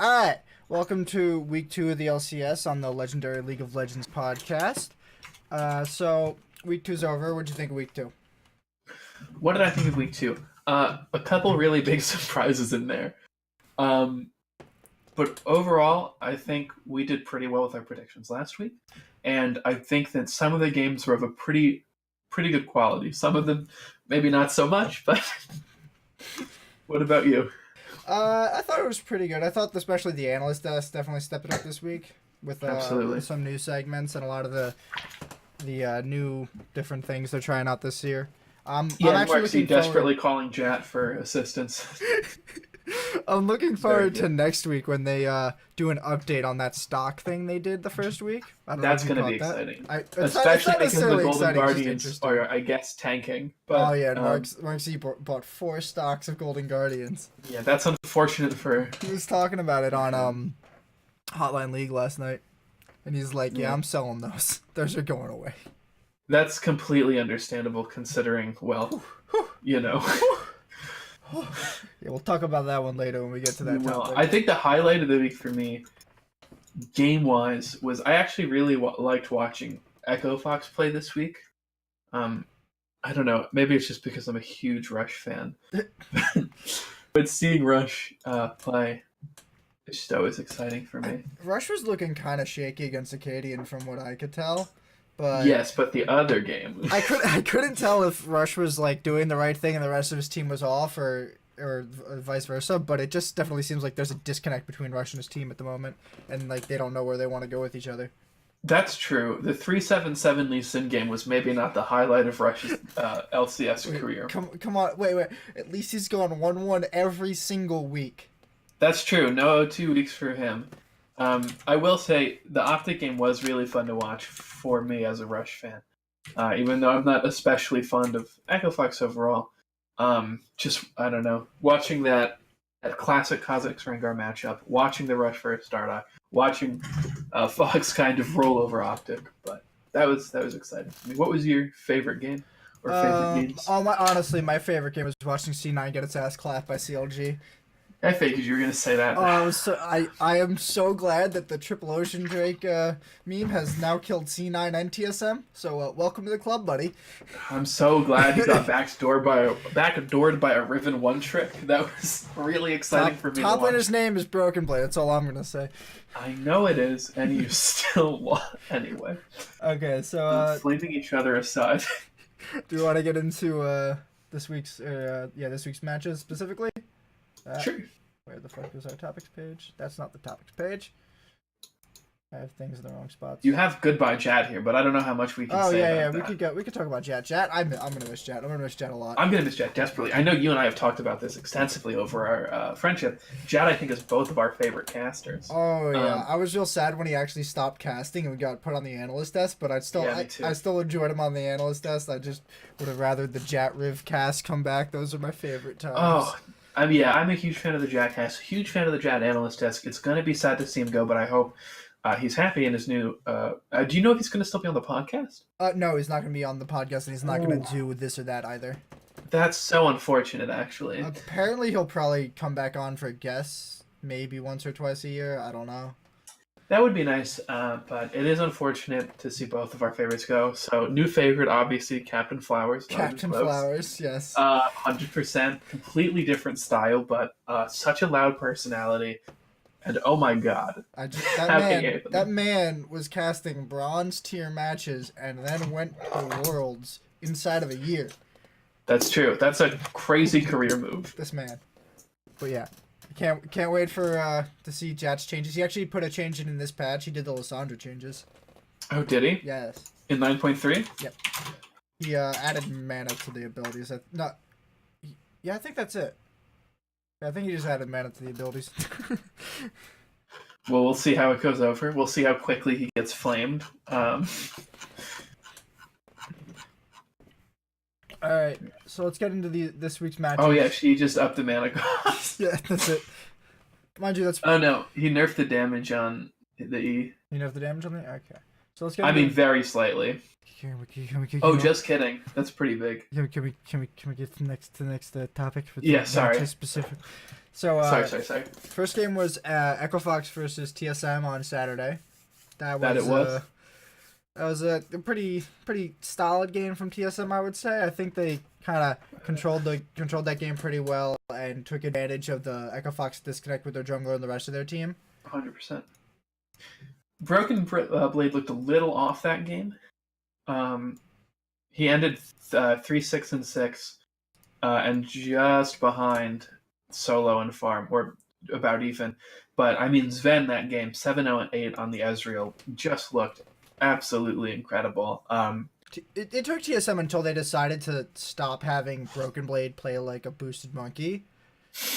Alright, welcome to week 2 of the LCS on the Legendary League of Legends podcast. So, week 2's over. What'd you think of week 2? What did I think of week 2? A couple really big surprises in there. But overall, I think we did pretty well with our predictions last week. And I think that some of the games were of a pretty good quality. Some of them, maybe not so much, but what about you? I thought it was pretty good. I thought especially the analyst desk definitely stepped it up this week with some new segments and a lot of the new different things they're trying out this year. I'm actually desperately calling Jatt for assistance. I'm looking forward to next week when they do an update on that stock thing they did the first week. That's going to be exciting. Especially because the Golden Guardians are, I guess, tanking. But, Mark Z bought 4 stocks of Golden Guardians. Yeah, that's unfortunate for... He was talking about it on Hotline League last night. And he's like, yeah, I'm selling those. Those are going away. That's completely understandable considering, well, you know... Yeah, we'll talk about that one later when we get to that topic. I think the highlight of the week for me, game-wise, was I actually really liked watching Echo Fox play this week. I don't know, maybe it's just because I'm a huge Rush fan. But seeing Rush play is just always exciting for me. Rush was looking kind of shaky against Acadian from what I could tell. But yes, but the other game... I couldn't tell if Rush was like doing the right thing and the rest of his team was off or vice versa, but it just definitely seems like there's a disconnect between Rush and his team at the moment, and like they don't know where they want to go with each other. That's true. The 3-7-7 Lee Sin game was maybe not the highlight of Rush's LCS career. Come on, wait. At least he's going 1-1 every single week. That's true. No 2 weeks for him. I will say the Optic game was really fun to watch for me as a Rush fan. Even though I'm not especially fond of Echo Fox overall. Just, I don't know, watching that classic Kha'Zix Rengar matchup, watching the Rush versus Stardock, watching Fox kind of roll over Optic, but that was exciting. I mean, what was your favorite game or favorite games? Honestly, my favorite game was watching C9 get its ass clapped by CLG. I figured you were going to say that. I am so glad that the Triple Ocean Drake meme has now killed C9 and TSM. So welcome to the club, buddy. I'm so glad he got backdoored by a Riven 1 trick. That was really exciting for me to watch. Top laner's name is Broken Blade. That's all I'm going to say. I know it is, and you still won anyway. Okay, so... flaming each other aside. Do you want to get into this week's matches specifically? Sure. Where the fuck is our topics page? That's not the topics page. I have things in the wrong spots. You have Goodbye Jatt here, but I don't know how much we can say about that. We could talk about Jatt. I'm gonna miss Jatt. I'm gonna miss Jatt a lot. I'm gonna miss Jatt desperately. I know you and I have talked about this extensively over our friendship. Jatt, I think, is both of our favorite casters. Oh yeah, I was real sad when he actually stopped casting and got put on the analyst desk, but I still enjoyed him on the analyst desk. I just would have rather the Jatt Riv cast come back. Those are my favorite times. Oh. I'm a huge fan of the Jatt cast, huge fan of the Jatt analyst desk. It's going to be sad to see him go, but I hope he's happy in his new... do you know if he's going to still be on the podcast? No, he's not going to be on the podcast, and he's not going to do this or that either. That's so unfortunate, actually. Apparently, he'll probably come back on for guests, maybe once or twice a year. I don't know. That would be nice, but it is unfortunate to see both of our favorites go. So, new favorite, obviously, Captain Flowers. Captain Flowers, yes. 100%, completely different style, but such a loud personality. And oh my god. That man was casting bronze tier matches and then went to Worlds inside of a year. That's true. That's a crazy career move. This man. But yeah. Can't wait for to see Jatt's changes. He actually put a change in this patch. He did the Lissandra changes. Oh, did he? Yes. In 9.3? Yep. He added mana to the abilities. I think that's it. I think he just added mana to the abilities. Well, we'll see how it goes over. We'll see how quickly he gets flamed. Alright, so let's get into this week's match. Oh yeah, she just upped the mana cost. Yeah, that's it. Mind you, that's... Oh no, he nerfed the damage on the E. You nerfed the damage on the... Okay. So let's get. I mean, very slightly. Just kidding. That's pretty big. Can we get to the next topic? Yeah, sorry. Specific. So sorry. First game was Echo Fox versus TSM on Saturday. That was a pretty solid game from TSM, I would say. I think they kind of controlled that game pretty well and took advantage of the Echo Fox disconnect with their jungler and the rest of their team. 100%. Broken Blade looked a little off that game. He ended 3-6-6, and just behind Solo and Farm, or about even. But I mean, Sven that game 7-0-8 on the Ezreal just looked absolutely incredible. It took TSM until they decided to stop having Broken Blade play like a boosted monkey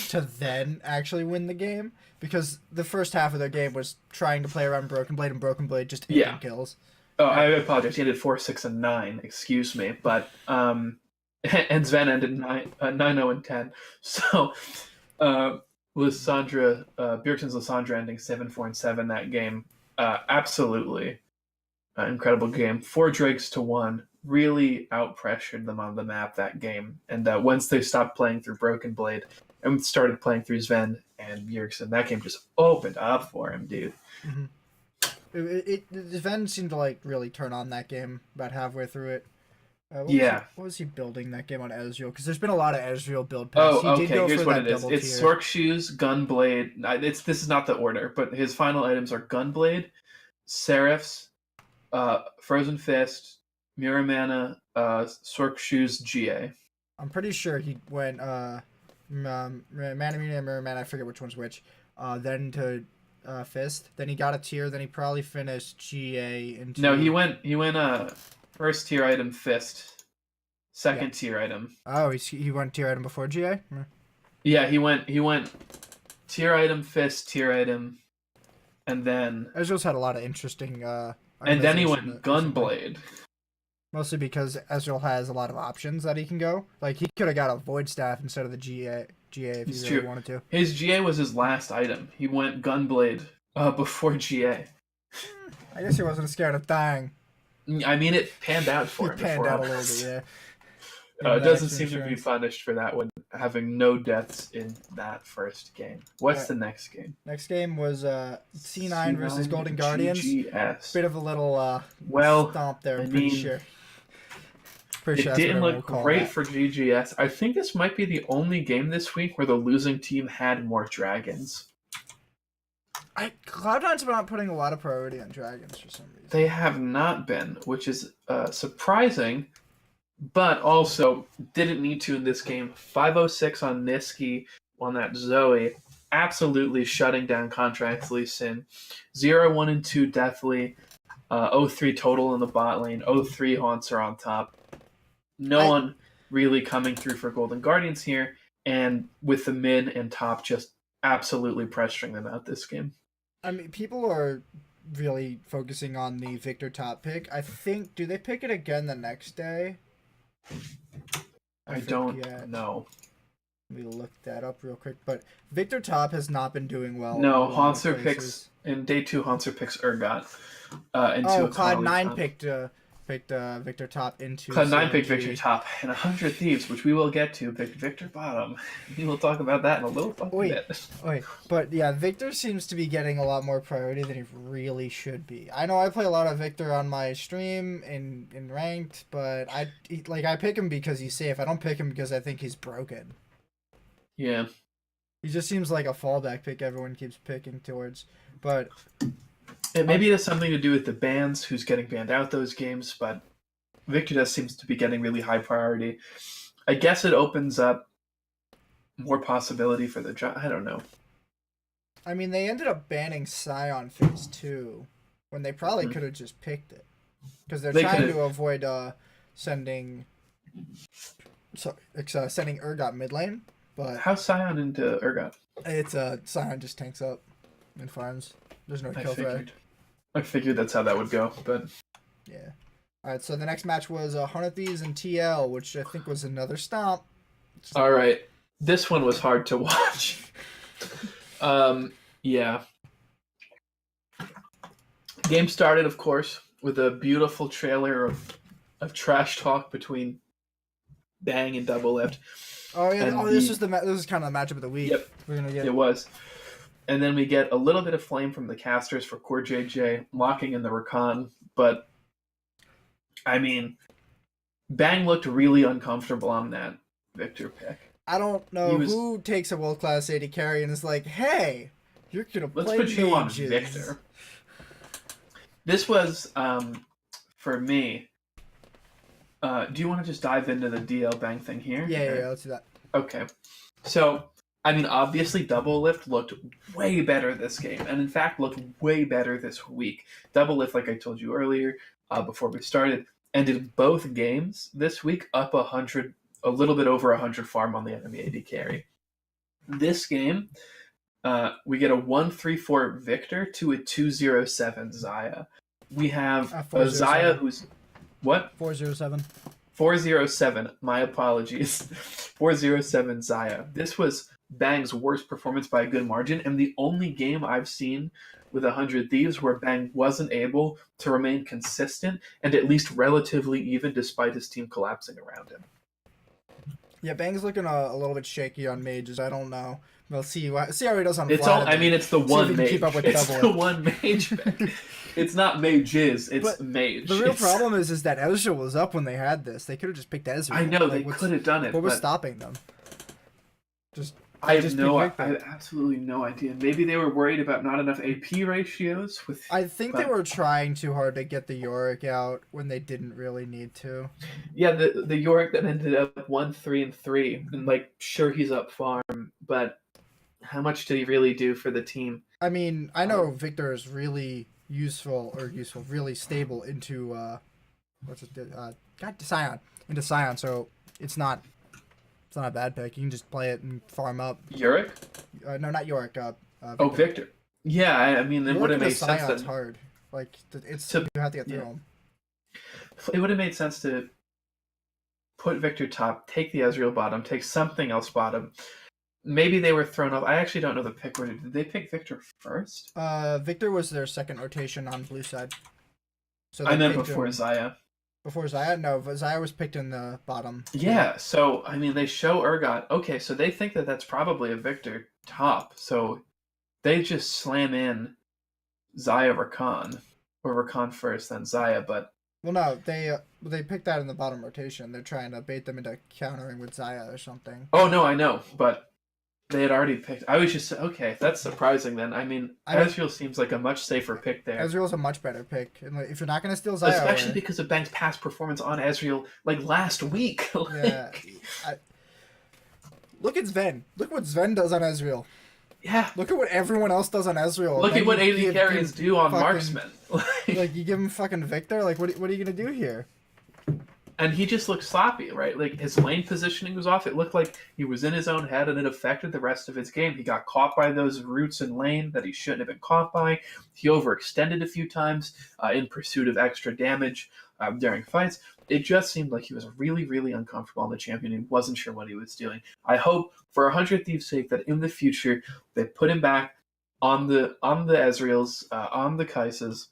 to then actually win the game, because the first half of their game was trying to play around Broken Blade, and Broken Blade just taking kills. Oh, I apologize. He ended 4-6-9. Excuse me, but and Sven ended 9-0-10. So Lissandra, Bjergsen's Lissandra ending 7-4-7 that game. Absolutely incredible game. 4 Drakes to 1. Really out-pressured them on the map that game. And once they stopped playing through Broken Blade and started playing through Sven and Bjergsen, that game just opened up for him, dude. Mm-hmm. Sven seemed to like really turn on that game about halfway through it. What was he building that game on Ezreal? Because there's been a lot of Ezreal build paths. Here's what it is. It's Sork Shoes, Gunblade. This is not the order, but his final items are Gunblade, Seraphs, Frozen Fist, Muramana, Sork Shoes, GA. I'm pretty sure he went Mana and Muramana. I forget which one's which. Then to Fist. Then he got a tier. Then he probably finished GA into. No, he went first tier item Fist, second tier item. Oh, he went tier item before GA. Yeah, he went tier item Fist, tier item, and then Ezreal's had a lot of interesting. And then he went Gunblade. Mostly because Ezreal has a lot of options that he can go. Like he could have got a Void Staff instead of the GA if he really wanted to. His GA was his last item. He went Gunblade before GA. I guess he wasn't scared of dying. I mean, it panned out for him. It panned out a little bit, yeah. It doesn't seem to be punished for that one, having no deaths in that first game. What's the next game? Next game was C9 versus Golden Guardians. GGS. Bit of a little stomp there, I'm pretty sure. It didn't look great for GGS. I think this might be the only game this week where the losing team had more dragons. Cloud9's not putting a lot of priority on dragons for some reason. They have not been, which is surprising, but also didn't need to in this game. 506 on Niski on that Zoe, absolutely shutting down Contract's Lee Sin. 0, 1, and 2 Deathly. 0-3 total in the bot lane. 0-3 Haunts are on top. No one really coming through for Golden Guardians here, and with the mid and top just absolutely pressuring them out this game. I mean, people are really focusing on the Victor top pick. I think, do they pick it again the next day? I don't know. Let me look that up real quick. But Victor top has not been doing well. No, Haunter picks, in day 2, Haunter picks Urgot. Cloud9 picked Victor top into Cloud9 picked Victor top, and 100 Thieves, which we will get to, picked Victor bottom. We will talk about that in a little bit. But yeah, Victor seems to be getting a lot more priority than he really should be. I know I play a lot of Victor on my stream in ranked, but I pick him because he's safe. I don't pick him because I think he's broken. Yeah. He just seems like a fallback pick everyone keeps picking towards. But maybe it has something to do with the bans, who's getting banned out those games, but Victor does seems to be getting really high priority. I guess it opens up more possibility for the job. I don't know. I mean, they ended up banning Scion Phase 2 when they probably could have just picked it. Because they're trying to avoid sending Urgot mid lane. But how's Scion into Urgot? It's Scion just tanks up and farms. There's no kill threat. I figured that's how that would go, but yeah. All right, so the next match was Hundred Thieves and TL, which I think was another stomp. All right, this one was hard to watch. Yeah. Game started, of course, with a beautiful trailer of trash talk between Bang and Double Lift. Oh yeah, this is kind of the matchup of the week. Yep, we're gonna get. It was. And then we get a little bit of flame from the casters for Core JJ, locking in the Rakan. But, I mean, Bang looked really uncomfortable on that Victor pick. I don't know who takes a world-class AD carry and is like, hey, you're going to play Let's put you on mages. Victor. This was, for me... do you want to just dive into the DL Bang thing here? Yeah, let's do that. Okay. So... I mean, obviously, Double Lift looked way better this game, and in fact, looked way better this week. Double Lift, like I told you earlier, before we started, ended both games this week up 100, a little bit over 100 farm on the enemy AD carry. This game, we get a 1-3-4 Victor to a 2-0-7 Xayah. We have a Xayah who's... What? 4-0-7. 4-0-7. My apologies. 4-0-7 Xayah. This was Bang's worst performance by a good margin, and the only game I've seen with 100 Thieves where Bang wasn't able to remain consistent and at least relatively even despite his team collapsing around him. Yeah, Bang's looking a little bit shaky on mages. I don't know. We'll see how he does on It's all. I mean, it's the one mage. Keep up with it's the one mage pick. It's not mages. It's mage. The real problem is that Ezreal was up when they had this. They could have just picked Ezreal. I know they could have done it. What was stopping them? I have absolutely no idea. Maybe they were worried about not enough AP ratios. I think they were trying too hard to get the Yorick out when they didn't really need to. Yeah, the Yorick that ended up 1-3-3, and like sure he's up farm, but how much did he really do for the team? I mean, I know Victor is really really stable into Sion, so it's not a bad pick. You can just play it and farm up. Yorick? No, not Yorick. Victor. Victor. Yeah, I mean, it would have made sense. It's hard. Like you have to get through him. It would have made sense to put Victor top, take the Ezreal bottom, take something else bottom. Maybe they were thrown off. I actually don't know the pick order. Did they pick Victor first? Victor was their second rotation on blue side. So I meant before Xayah. Before Xayah? No, Xayah was picked in the bottom. Yeah, so, I mean, they show Urgot. Okay, so they think that that's probably a Victor top. So they just slam in Xayah Rakan. Or Rakan first, then Xayah, but... Well, no, they picked that in the bottom rotation. They're trying to bait them into countering with Xayah or something. Oh, no, I know, but... They had already picked... I was just... Okay, that's surprising then. I mean, Ezreal seems like a much safer pick there. Ezreal's a much better pick. And if you're not going to steal Xayah... Especially because of Bang's past performance on Ezreal, like, last week. Yeah. Look at Sven. Look what Sven does on Ezreal. Yeah. Look at what everyone else does on Ezreal. Look at what AD carries do on Marksman. Like, you give him fucking Victor? Like, what are you going to do here? And he just looked sloppy, right? Like, his lane positioning was off. It looked like he was in his own head, and it affected the rest of his game. He got caught by those roots in lane that he shouldn't have been caught by. He overextended a few times in pursuit of extra damage during fights. It just seemed like he was really, really uncomfortable on the champion. He wasn't sure what he was doing. I hope, for 100 Thieves' sake, that in the future they put him back on the Ezreals, on the Kai'Sas.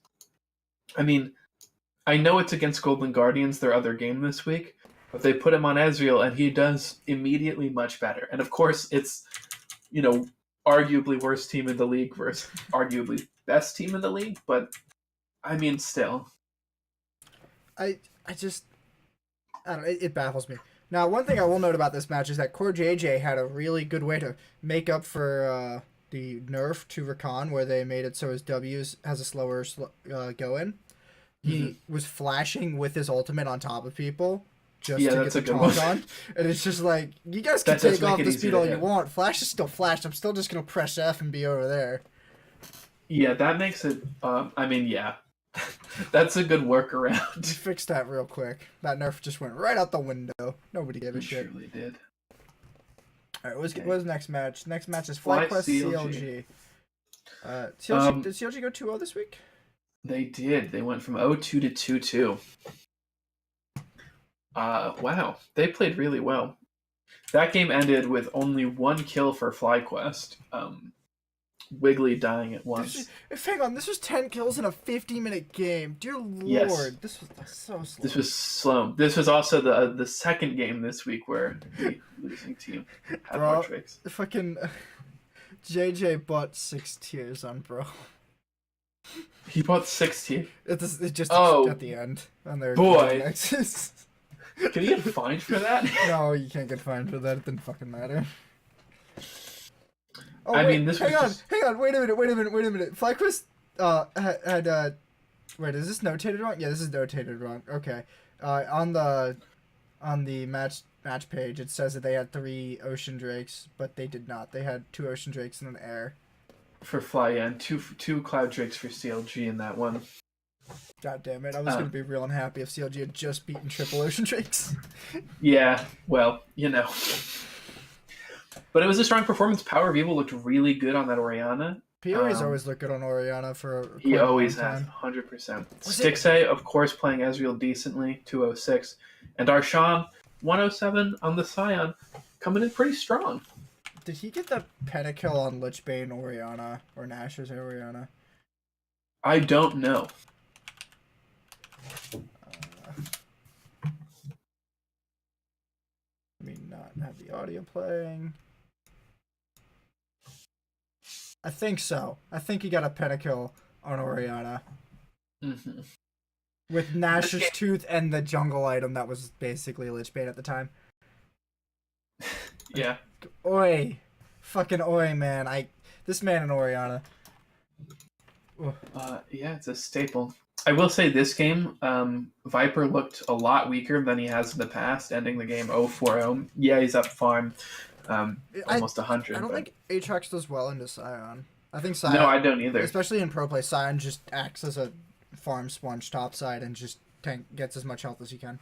I mean... I know it's against Golden Guardians, their other game this week, but they put him on Ezreal, and he does immediately much better. And of course, it's, arguably worst team in the league versus arguably best team in the league, but, I mean, still. I don't know, it baffles me. Now, one thing I will note about this match is that Core JJ had a really good way to make up for the nerf to Rakan, where they made it so his W's has a slower go-in. He was flashing with his ultimate on top of people just to get the taunt on. And it's just like, you guys can take off the speed all you want. Flash is still flash. I'm still just going to press F and be over there. Yeah, that makes it... yeah. That's a good workaround. He fixed that real quick. That nerf just went right out the window. Nobody gave a shit. It surely did. Alright, what's the next match? Next match is FlyQuest CLG. Did CLG go 2-0 this week? They did. They went from 0-2 to 2-2. Wow. They played really well. That game ended with only one kill for FlyQuest. Wiggly dying at once. Hang on, this was 10 kills in a 50-minute game. Dear Lord, Yes. this was so slow. This was slow. This was also the second game this week where the losing team had more tricks. Fucking JJ bought 6 tiers on bro. He bought 16. It just at the end. And they're boy. Can you get fined for that? No, you can't get fined for that. It didn't fucking matter. Oh, I wait, mean, hang on. Wait a minute. FlyQuest had wait, is this notated wrong? Yeah, this is notated wrong. Okay. On the match page, it says that they had 3 Ocean Drakes, but they did not. They had 2 Ocean Drakes and an air. For Fly, yeah, and two Cloud Drakes for CLG in that one. God damn it! I was gonna be real unhappy if CLG had just beaten triple Ocean Drakes. Yeah, well, you know. But it was a strong performance. Power of Evil looked really good on that Orianna. He always looked good on Orianna for he always has 100%. Stixay, of course, playing Ezreal decently, 206, and Arshawn 107 on the Scion, coming in pretty strong. Did he get the pentakill on Lichbane Orianna or Nashor's Orianna? I don't know. Let me not have the audio playing. I think so. I think he got a pentakill on Orianna. Mm-hmm. With Nashor's Tooth and the jungle item that was basically Lichbane at the time. Yeah. Oi. Fucking oi, man. This man and Orianna. Yeah, it's a staple. I will say this game, Viper looked a lot weaker than he has in the past, ending the game 0-4-0. Yeah, he's up farm, almost 100. I don't think Aatrox does well into Scion. I think Scion... No, I don't either. Especially in pro play, Scion just acts as a farm sponge topside and just gets as much health as he can.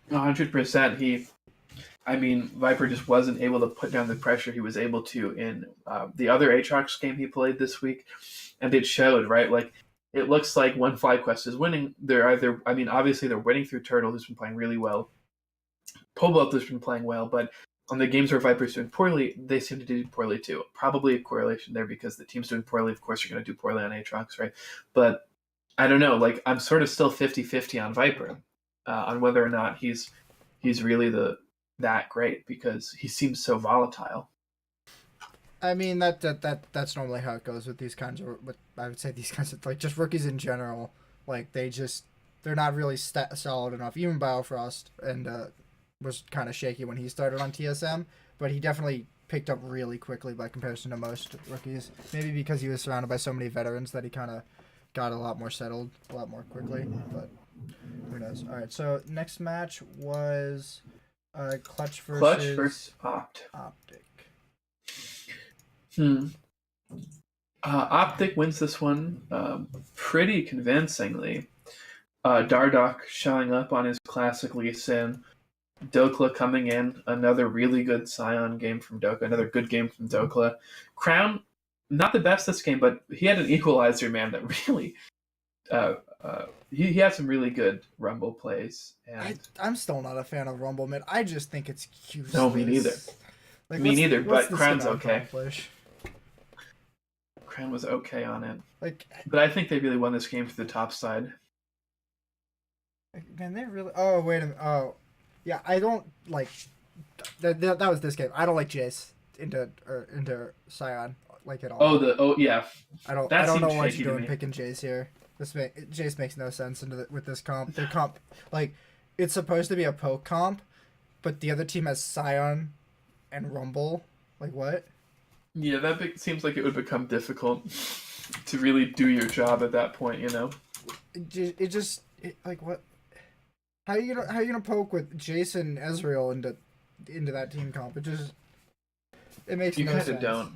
100%. Viper just wasn't able to put down the pressure he was able to in the other Aatrox game he played this week, and it showed, right? Like, it looks like when FlyQuest is winning, obviously they're winning through Turtle, who's been playing really well. Pobalt has been playing well, but on the games where Viper's doing poorly, they seem to do poorly too. Probably a correlation there because the team's doing poorly. Of course, you're going to do poorly on Aatrox, right? But I don't know. Like, I'm sort of still 50-50 on Viper, on whether or not he's really that great because he seems so volatile. I mean, that's normally how it goes with these kinds of, I would say these kinds of, like, just rookies in general. Like, they're not really solid enough. Even Biofrost was kind of shaky when he started on TSM, but he definitely picked up really quickly by comparison to most rookies. Maybe because he was surrounded by so many veterans that he kind of got a lot more settled a lot more quickly, but who knows. All right, so next match was Clutch versus Optic. Optic wins this one pretty convincingly. Dardoch showing up on his classic Lee Sin. Dokla coming in, another really good Scion game from Dokla, another good game from Dokla. Crown, not the best this game, but he had an equalizer, man, that really... he had some really good Rumble plays. And I'm still not a fan of Rumble, man. I just think it's useless. No, me neither. Like, me neither, but Crown's okay. Accomplish? Crown was okay on it. Like, but I think they really won this game to the top side. Man, they really... Oh, wait a minute. Oh, yeah, I don't like... That was this game. I don't like Jace into Scion, like, at all. Yeah. I don't know what you're doing picking Jace here. Jace makes no sense with this comp. The comp, like, it's supposed to be a poke comp, but the other team has Scion and Rumble. Like, what? Yeah, that seems like it would become difficult to really do your job at that point, you know? Like, what? How are you gonna poke with Jason Ezreal into that team comp? It makes no sense. You kind of don't.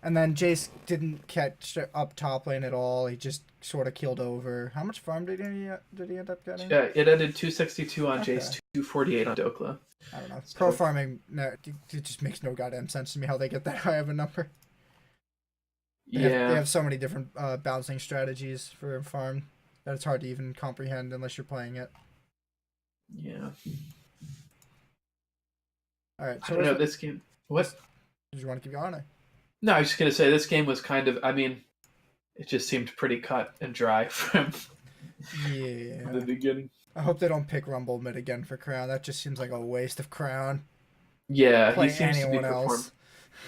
And then Jace didn't catch up top lane at all. He just sort of keeled over. How much farm did he end up getting? Yeah, it ended 262 on Jace, 248 on Dokla. I don't know. So, pro farming, no, it just makes no goddamn sense to me how they get that high of a number. They have so many different bouncing strategies for farm that it's hard to even comprehend unless you're playing it. Yeah. All right. So I don't know this game. What? Did you want to keep going? No, I was just gonna say this game was kind of. I mean, it just seemed pretty cut and dry from the beginning. I hope they don't pick Rumble mid again for Crown. That just seems like a waste of Crown. Yeah, Play he seems to be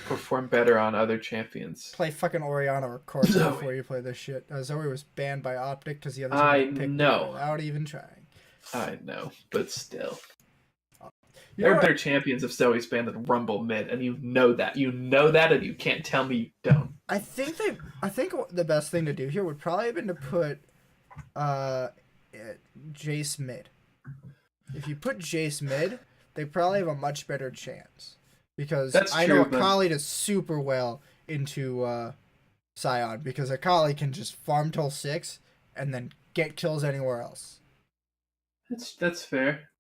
perform better on other champions. Play fucking Orianna or Corsa before you play this shit. Zoe was banned by Optic because the other team picked her without even trying. I know, but still. There are better champions if Zoe's banned than Rumble mid, and you know that. You know that, and you can't tell me you don't. I think the best thing to do here would probably have been to put Jace mid. If you put Jace mid, they probably have a much better chance. Because I know Akali does super well into Sion, because Akali can just farm till 6 and then get kills anywhere else. That's fair.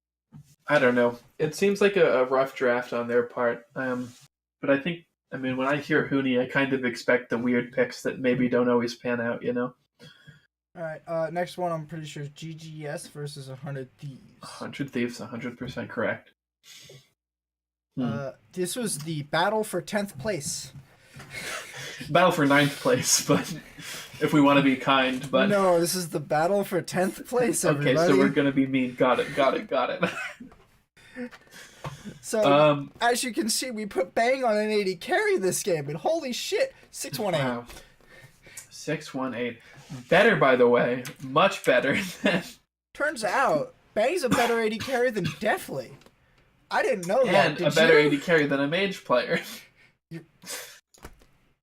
I don't know. It seems like a rough draft on their part. But I think, I mean, when I hear Huni, I kind of expect the weird picks that maybe don't always pan out, you know? Alright, next one I'm pretty sure is GGS versus 100 Thieves. 100 Thieves, 100% correct. This was the battle for 10th place. Battle for 9th place, but if we want to be kind, but... No, this is the battle for 10th place, everybody. Okay, so we're going to be mean. Got it. So, as you can see, we put Bang on an 80 carry this game, and holy shit, 618. Wow. 618. Better, by the way. Much better than... Turns out, Bang's a better 80 carry than Deathly. I didn't know that. And a better 80 carry than a mage player. You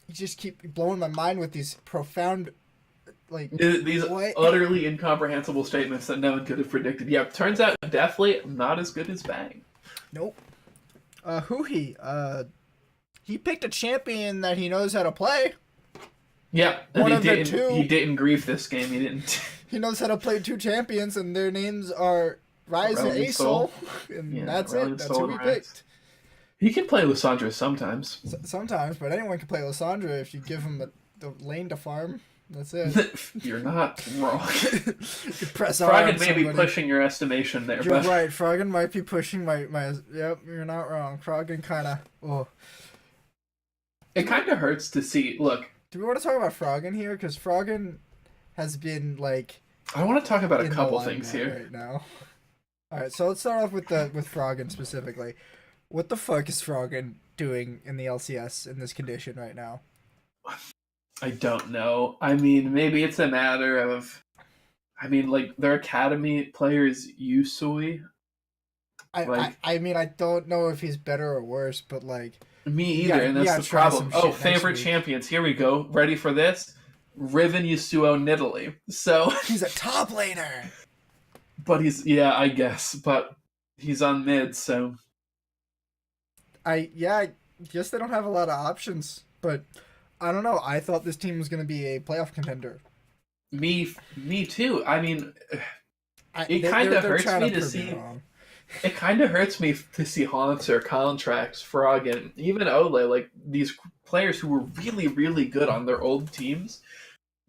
just keep blowing my mind with these profound, these utterly incomprehensible statements that no one could have predicted. Yeah, turns out Deathly not as good as Bang. Nope. Huhi, he picked a champion that he knows how to play. Yeah, and he didn't grief this game. He didn't. He knows how to play 2 champions, and their names are Rise and Asol, and that's it. That's who he picked. He can play Lissandra sometimes. Sometimes, but anyone can play Lissandra if you give him the lane to farm. That's it. You're not wrong. You press Froggen may be pushing your estimation there. You're right. Froggen might be pushing my. Yep, you're not wrong. Froggen kind of. Oh. It kind of hurts to see. Look. Do we want to talk about Froggen here? Because Froggen has been like. I want to talk about a couple things here right now. All right, so let's start off with Froggen specifically. What the fuck is Froggen doing in the LCS in this condition right now? I don't know. I mean, maybe it's a matter of... I mean, like, their academy players, Yusui. I mean, I don't know if he's better or worse, but, like... Me either, and that's the problem. Oh, favorite champions. Here we go. Ready for this? Riven, Yasuo, Nidalee. So... He's a top laner! But he's... Yeah, I guess. But he's on mid, so... I guess they don't have a lot of options, but I don't know. I thought this team was going to be a playoff contender. Me too. I mean, it kind of hurts me to see. It kind of hurts me to see Haunter, Contracts, Frog, and even Ole, like these players who were really, really good on their old teams,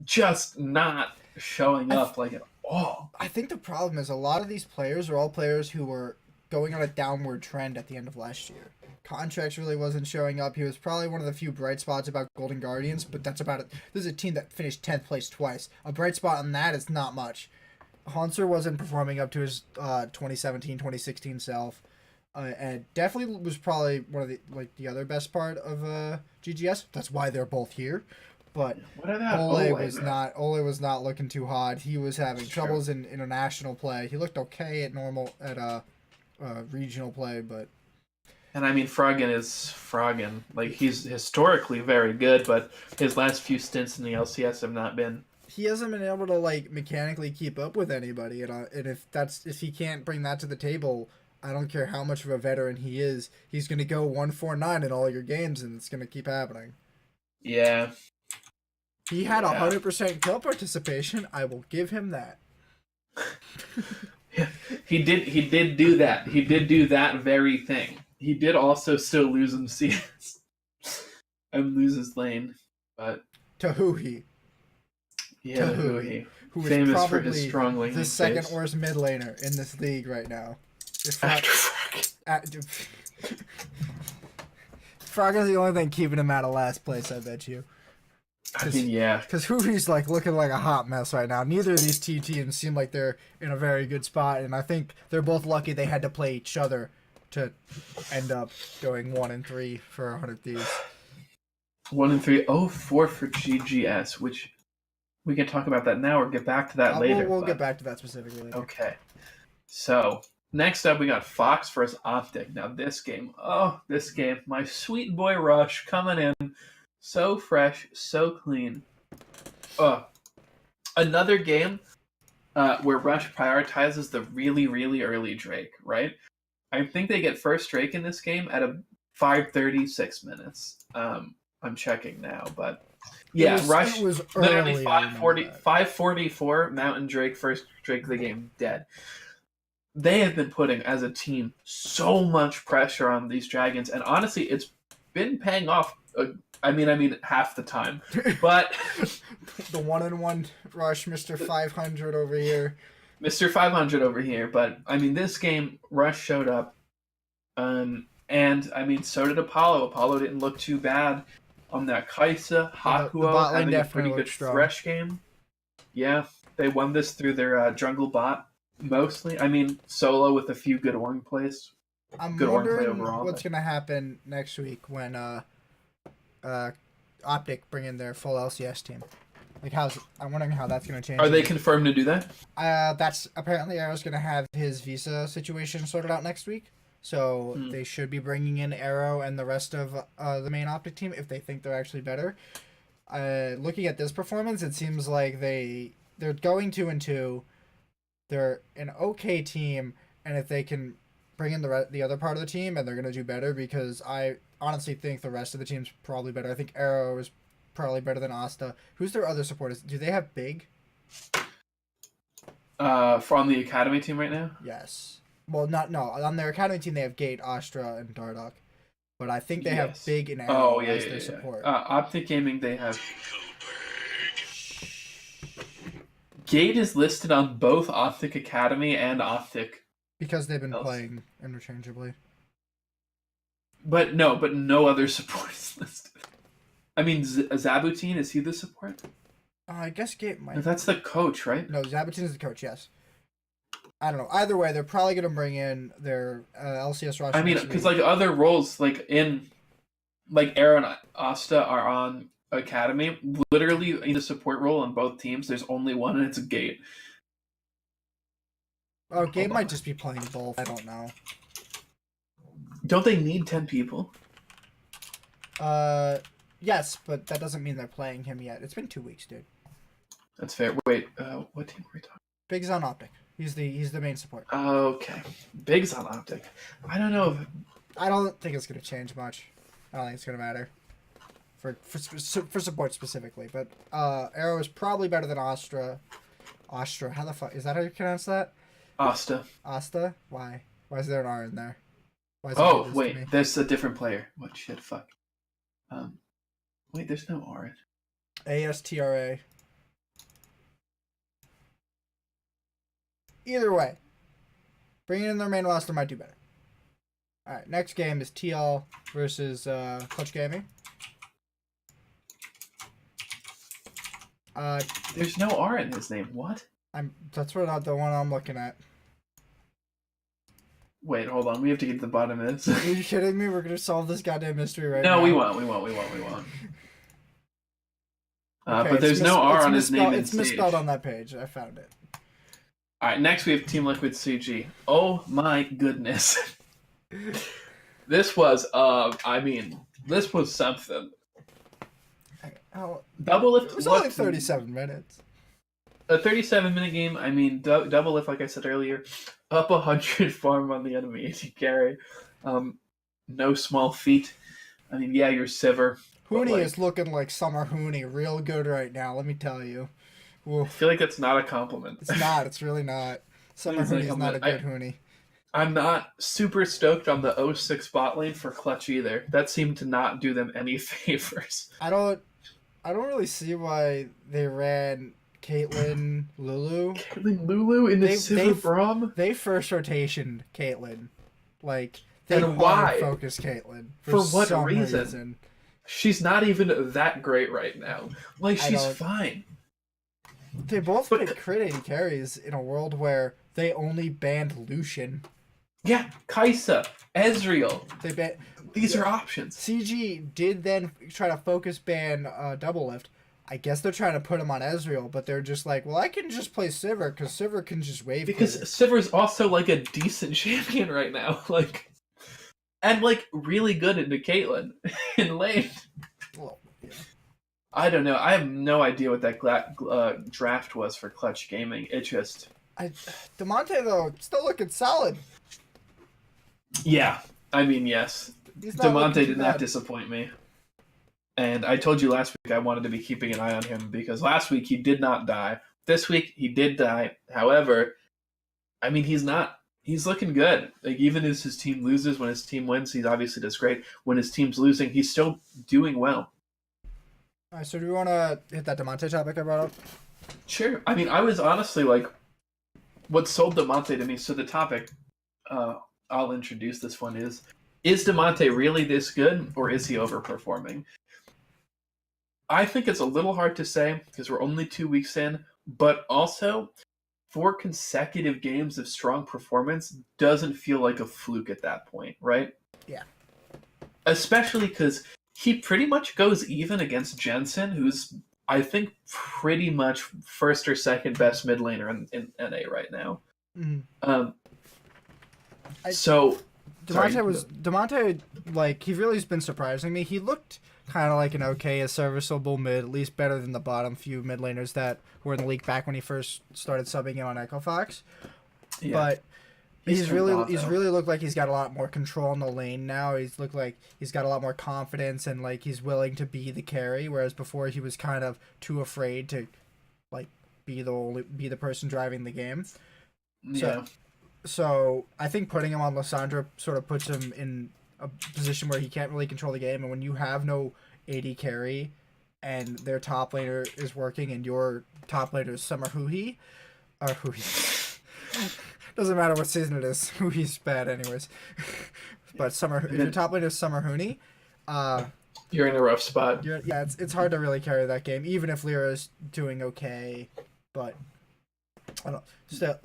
just not showing up like at all. I think the problem is a lot of these players are all players who were going on a downward trend at the end of last year. Contracts really wasn't showing up. He was probably one of the few bright spots about Golden Guardians, but that's about it. This is a team that finished 10th place twice. A bright spot on that is not much. Haunter wasn't performing up to his 2017, 2016 self, and definitely was probably one of the other best part of GGS. That's why they're both here. But Ole was not looking too hot. He was having troubles in international play. He looked okay at regional play, but. And I mean, Froggen is Froggen. Like, he's historically very good, but his last few stints in the LCS have not been. He hasn't been able to, like, mechanically keep up with anybody. And if he can't bring that to the table, I don't care how much of a veteran he is, he's going to go 1-4-9 in all your games, and it's going to keep happening. Yeah. He had 100% kill participation. I will give him that. He did do that. He did do that very thing. He did also still lose in CS and lose his lane, but to Huhi. Yeah, Huhi. Who is famous probably for his strong lane. The second worst mid laner in this league right now. Frogger's the only thing keeping him out of last place, I bet you. I mean, yeah. Because Hoovie's like looking like a hot mess right now. Neither of these two teams seem like they're in a very good spot, and I think they're both lucky they had to play each other to end up going 1-3 for 100 Thieves. 1-3, 0-4 for GGS, which we can talk about that now or get back to that later. We'll get back to that specifically later. Okay. So, next up we got Fox versus Optic. Now this game, my sweet boy Rush coming in. So fresh, so clean. Another game where Rush prioritizes the really, really early Drake, right? I think they get first Drake in this game at a 5:36 minutes. I'm checking now, but yeah, Rush was literally 5:44 Mountain Drake, first Drake of the game, dead. They have been putting, as a team, so much pressure on these Dragons, and honestly, it's been paying off. I mean, half the time, but the 1-1 Rush, Mr. 500 over here. Mr. 500 over here, but I mean, this game, Rush showed up, and I mean, so did Apollo. Apollo didn't look too bad on that Kaisa. Hakuo having a pretty good Thresh game. Yeah, they won this through their jungle bot, mostly. I mean, solo with a few good Ornn plays. I'm good wondering what's going to happen next week when Optic bring in their full LCS team. Like, I'm wondering how that's going to change. Are they confirmed to do that? That's apparently Arrow's going to have his visa situation sorted out next week. So they should be bringing in Arrow and the rest of the main Optic team if they think they're actually better. Looking at this performance, it seems like they're going 2-2. They're an okay team, and if they can bring in the other part of the team, and they're going to do better, because I honestly think the rest of the team's probably better. I think Arrow is probably better than Asta. Who's their other supporters? Do they have Big? From the Academy team right now? Yes. Well, on their Academy team they have Gate, Astra, and Dardoch. But I think they have Big and Arrow as their support. Optic Gaming, they have... Gate is listed on both Optic Academy and Optic. Because they've been playing interchangeably. But no other support is listed. I mean, Zabutine, is he the support? I guess Gate might. No, that's the coach, right? No, Zabutine is the coach, yes. I don't know. Either way, they're probably going to bring in their LCS roster. I mean, because like other roles, like Arrow and Asta are on Academy. Literally, in the support role on both teams, there's only one, and it's a Gate. Oh, Gate might just be playing both. I don't know. Don't they need 10 people? Yes, but that doesn't mean they're playing him yet. It's been 2 weeks, dude. That's fair. Wait, what team are we talking? Big's on Optic. He's the main support. Okay. Big's on Optic. I don't know. I don't think it's going to change much. I don't think it's going to matter. For support specifically. But Arrow is probably better than Astra. Astra. How the fuck? Is that how you pronounce that? Asta. Asta? Why? Why is there an R in there? Oh, wait. There's a different player. What shit? Fuck. Wait, there's no R in. ASTRA. Either way, bringing in their main roster might do better. Alright, next game is TL versus Clutch Gaming. There's no R in his name. What? That's the one I'm looking at. Wait, hold on. We have to get to the bottom of this. Are you kidding me? We're gonna solve this goddamn mystery right now. No, we won't. Okay, but there's no R on his name. It's misspelled on that page. I found it. Alright, next we have Team Liquid CG. Oh my goodness. This was something. Double lift. It was only 37 minutes. A 37-minute game. I mean, double lift, like I said earlier. Up 100 farm on the enemy AD carry. No small feat. I mean, yeah, you're Sivir. Hooney is looking like Summer Hooney real good right now, let me tell you. Oof. I feel like that's not a compliment. It's not. It's really not. Summer Hooney is not a good Hooney. I'm not super stoked on the 06 bot lane for Clutch either. That seemed to not do them any favors. I don't really see why they ran Caitlyn Lulu. Caitlyn Lulu in the Sivir Braum? They first rotation Caitlyn. Like, They and why? Focus Caitlyn. For what reason? She's not even that great right now. Like, she's fine. They both pick crit 80 carries in a world where they only banned Lucian. Yeah, Kai'Sa, Ezreal. These are options. CG did then try to focus ban Double Lift. I guess they're trying to put him on Ezreal, but they're just like, well, I can just play Sivir because Sivir can just wave. Because Sivir's also like a decent champion right now, like, and like really good into Caitlyn in lane. Well, yeah. I don't know. I have no idea what that draft was for Clutch Gaming. It just Demonte though still looking solid. Yeah, I mean yes. Demonte did not disappoint me. And I told you last week I wanted to be keeping an eye on him because last week he did not die. This week he did die. However, I mean he's looking good. Like even as his team loses, when his team wins, he obviously does great. When his team's losing, he's still doing well. All right, so do we want to hit that Demonte topic I brought up? Sure. I mean, I was honestly like, what sold Demonte to me. So the topic, I'll introduce this one is Demonte really this good or is he overperforming? I think it's a little hard to say because we're only 2 weeks in, but also 4 consecutive games of strong performance doesn't feel like a fluke at that point, right? Yeah. Especially because he pretty much goes even against Jensen, who's, I think, pretty much first or second best mid laner in NA right now. Mm-hmm. Demonte, like, he really has been surprising me. He looked kind of like an okay, a serviceable mid, at least better than the bottom few mid laners that were in the league back when he first started subbing in on Echo Fox. Yeah. But he's really looked like he's got a lot more control in the lane now. He's looked like he's got a lot more confidence and like he's willing to be the carry, whereas before he was kind of too afraid to like be the person driving the game. Yeah. So I think putting him on Lissandra sort of puts him in a position where he can't really control the game, and when you have no AD carry and their top laner is working and your top laner is Summer Huhi, or Huhi. Doesn't matter what season it is. Huhi's bad anyways. But if your top laner is Summer Huni, you're in a rough spot. It's hard to really carry that game, even if Lyra's doing okay, but I don't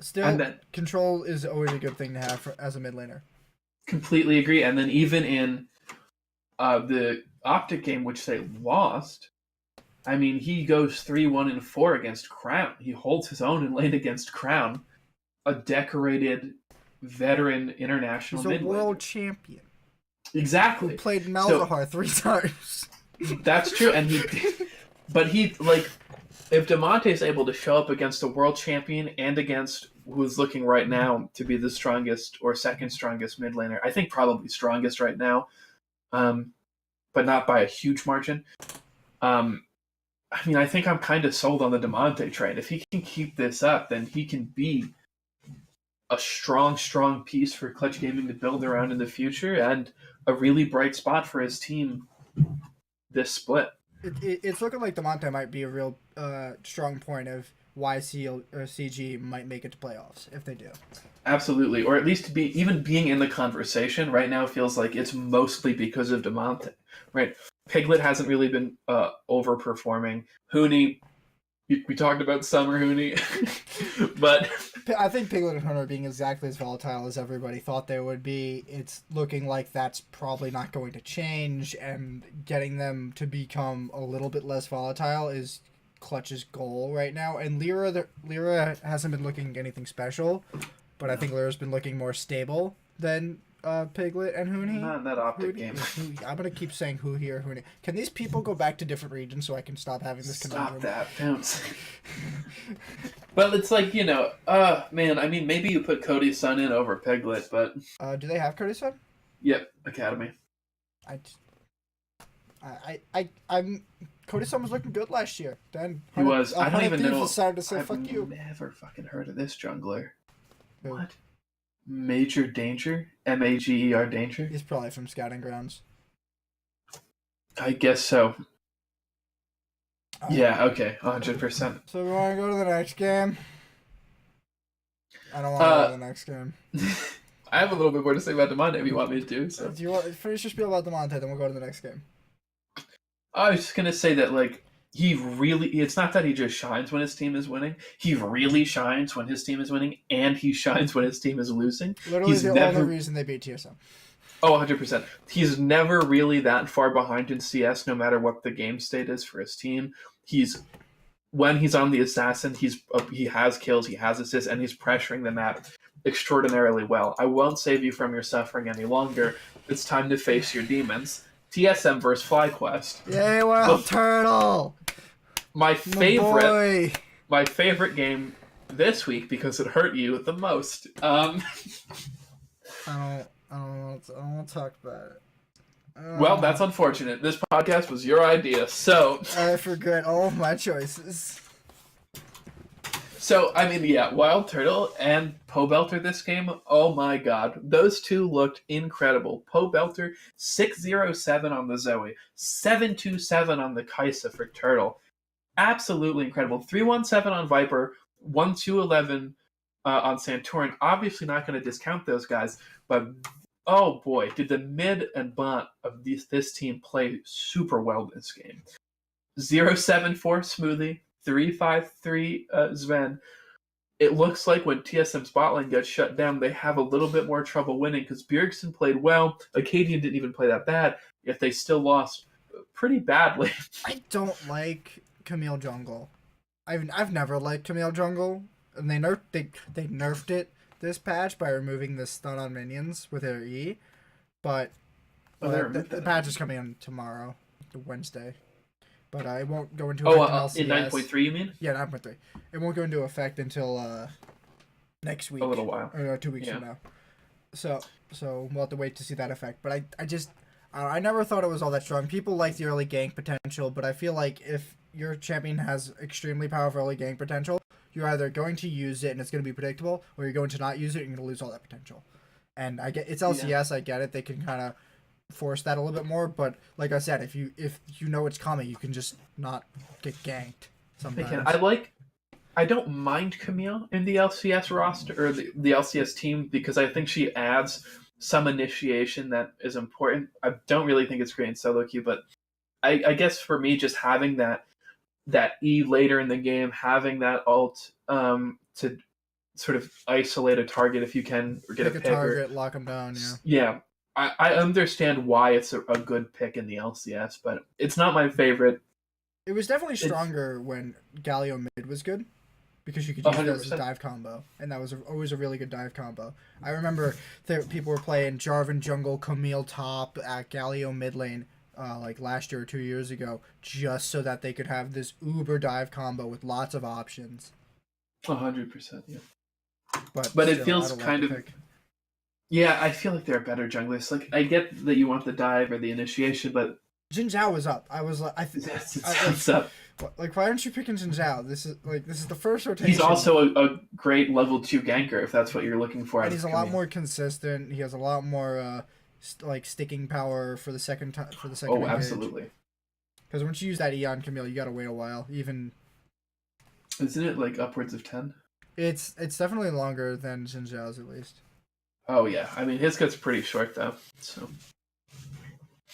still control is always a good thing to have as a mid laner. Completely agree. And then even in the Optic game, which they lost, I mean, he goes 3-1-4 against Crown. He holds his own in lane against Crown, a decorated veteran international mid laner. He's a world champion. Exactly. Who played Malzahar 3 times. That's true. And if Demonte's able to show up against a world champion and against who's looking right now to be the strongest or second strongest mid laner, I think probably strongest right now, but not by a huge margin. I mean, I think I'm kind of sold on the Demonte train. If he can keep this up, then he can be a strong piece for Clutch Gaming to build around in the future and a really bright spot for his team this split. It's looking like Demonte might be a real strong point of why CG might make it to playoffs if they do. Absolutely, or at least being in the conversation right now feels like it's mostly because of Demonte. Right, Piglet hasn't really been overperforming. Huni, we talked about Summer Huni, but I think Piglet and Hunter are being exactly as volatile as everybody thought they would be. It's looking like that's probably not going to change, and getting them to become a little bit less volatile is Clutch's goal right now. And Lyra hasn't been looking anything special, but I think Lyra's been looking more stable than Piglet and Huni. Not in that Optic game. I'm going to keep saying Huhi or Huni. Can these people go back to different regions so I can stop having this conundrum? Stop that, bounce. But it's like, man, I mean, maybe you put Cody's son in over Piglet, but... do they have Cody's son? Yep, Academy. I'm Cody's son was looking good last year. Then he was. I don't even know. Decided to say, fuck you. I've never fucking heard of this jungler. Who? What? Major Danger? Mager Danger? He's probably from Scouting Grounds. I guess so. Yeah, okay, 100%. So we want to go to the next game? I don't want to go to the next game. I have a little bit more to say about Demonte if you want me to. So. Do you want to finish your spiel about Demonte, then we'll go to the next game. I was just gonna say that he really. It's not that he just shines when his team is winning. He really shines when his team is winning, and he shines when his team is losing. Literally the only reason they beat TSM. Oh, 100%. He's never really that far behind in CS, no matter what the game state is for his team. When he's on the assassin, he has kills, he has assists, and he's pressuring the map extraordinarily well. I won't save you from your suffering any longer. It's time to face your demons. TSM versus FlyQuest. Yay, Wild Turtle! My favorite game this week because it hurt you the most. I don't want to talk about it. Well, that's unfortunate. This podcast was your idea, so... I forget all of my choices. So, I mean, yeah, Wild Turtle and Pobelter this game, oh my god. Those two looked incredible. Pobelter, 607 on the Zoe, 727 on the Kaisa for Turtle. Absolutely incredible. 317 on Viper, 1211 on Santorin. Obviously not going to discount those guys, but... oh boy, did the mid and bot of this team play super well this game. 074 Smoothie, 353 Sven. It looks like when TSM's bot lane gets shut down, they have a little bit more trouble winning because Bjergsen played well. Acadian didn't even play that bad, yet they still lost pretty badly. I don't like Camille Jungle. I've never liked Camille Jungle, and they nerfed it this patch by removing the stun on minions with their E, but the patch is coming in tomorrow, Wednesday. But I won't go into effect in 9.3 you mean? Yeah, 9.3. It won't go into effect until next week. A little while. Or 2 weeks from now. So we'll have to wait to see that effect. But I never thought it was all that strong. People like the early gank potential, but I feel like if your champion has extremely powerful early gank potential, you're either going to use it and it's going to be predictable, or you're going to not use it and you're going to lose all that potential. And I get it's LCS, yeah. I get it. They can kind of force that a little bit more, but like I said, if you know it's coming, you can just not get ganked sometimes. I don't mind Camille in the LCS roster or the LCS team because I think she adds some initiation that is important. I don't really think it's great in solo queue, but I guess for me, just having that E later in the game, having that ult to sort of isolate a target if you can, or get a target, lock them down. Yeah. Yeah, I understand why it's a good pick in the LCS, but it's not my favorite. It was definitely stronger when Galio mid was good, because you could use 100%. It as a dive combo, and that was always a really good dive combo. I remember people were playing Jarvan jungle, Camille top at Galio mid lane. Like last year or 2 years ago, just so that they could have this uber dive combo with lots of options. 100%, yeah. But still, it feels kind of... yeah, I feel like they're better junglers. Like, I get that you want the dive or the initiation, but... Jin Zhao was up. I was like... What's up? Like, why aren't you picking Jin Zhao? This is the first rotation. He's also a great level 2 ganker, if that's what you're looking for. And he's a lot more consistent. He has a lot more... sticking power for the second time. Oh, engage. Absolutely. Because once you use that E on Camille, you gotta wait a while. Even isn't it like upwards of 10? It's definitely longer than Jin Zhao's at least. Oh yeah, I mean his gets pretty short though. So.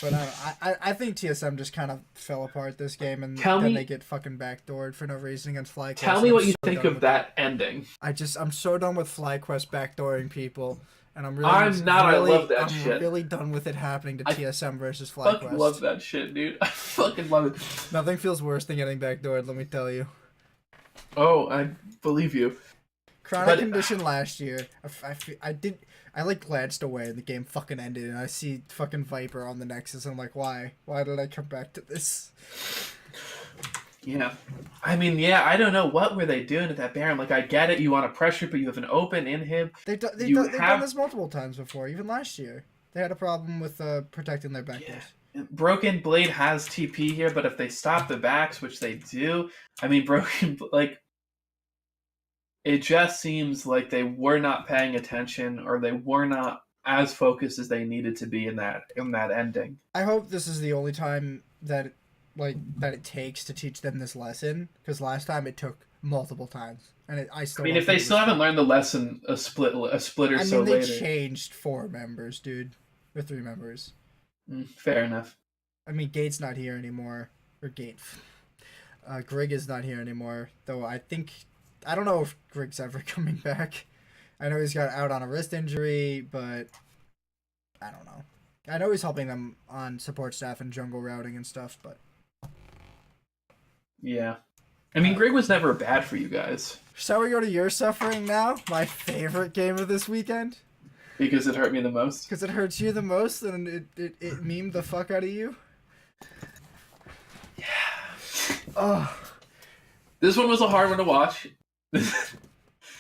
But I think TSM just kind of fell apart this game, and then they get fucking backdoored for no reason against FlyQuest. Tell me what you think of that ending. I'm so done with FlyQuest backdooring people. And I love that shit. I'm really done with it happening to TSM versus FlyQuest. I fucking love that shit, dude. I fucking love it. Nothing feels worse than getting backdoored, let me tell you. Oh, I believe you. Chronic condition last year. I like glanced away and the game fucking ended, and I see fucking Viper on the Nexus, and I'm like, why? Why did I come back to this? Yeah. I mean, yeah, I don't know. What were they doing at that Baron? Like, I get it. You want to pressure, but you have an open in him. They've done this multiple times before, even last year. They had a problem with protecting their backers. Yeah. Broken Blade has TP here, but if they stop the backs, which they do, I mean, it just seems like they were not paying attention, or they were not as focused as they needed to be in that ending. I hope this is the only time that it takes to teach them this lesson, because last time it took multiple times, and I still. I mean, don't if they think it still was haven't learned the lesson, a split or so they later. changed 4 members, dude, or 3 members. Fair enough. I mean, Gate's not here anymore, or Gate. Greg is not here anymore, though. I don't know if Greg's ever coming back. I know he's got out on a wrist injury, but I don't know. I know he's helping them on support staff and jungle routing and stuff, but yeah. I mean, Greg was never bad for you guys. Shall we go to your suffering now? My favorite game of this weekend? Because it hurt me the most? Because it hurts you the most and it memed the fuck out of you? Yeah. Oh. This one was a hard one to watch.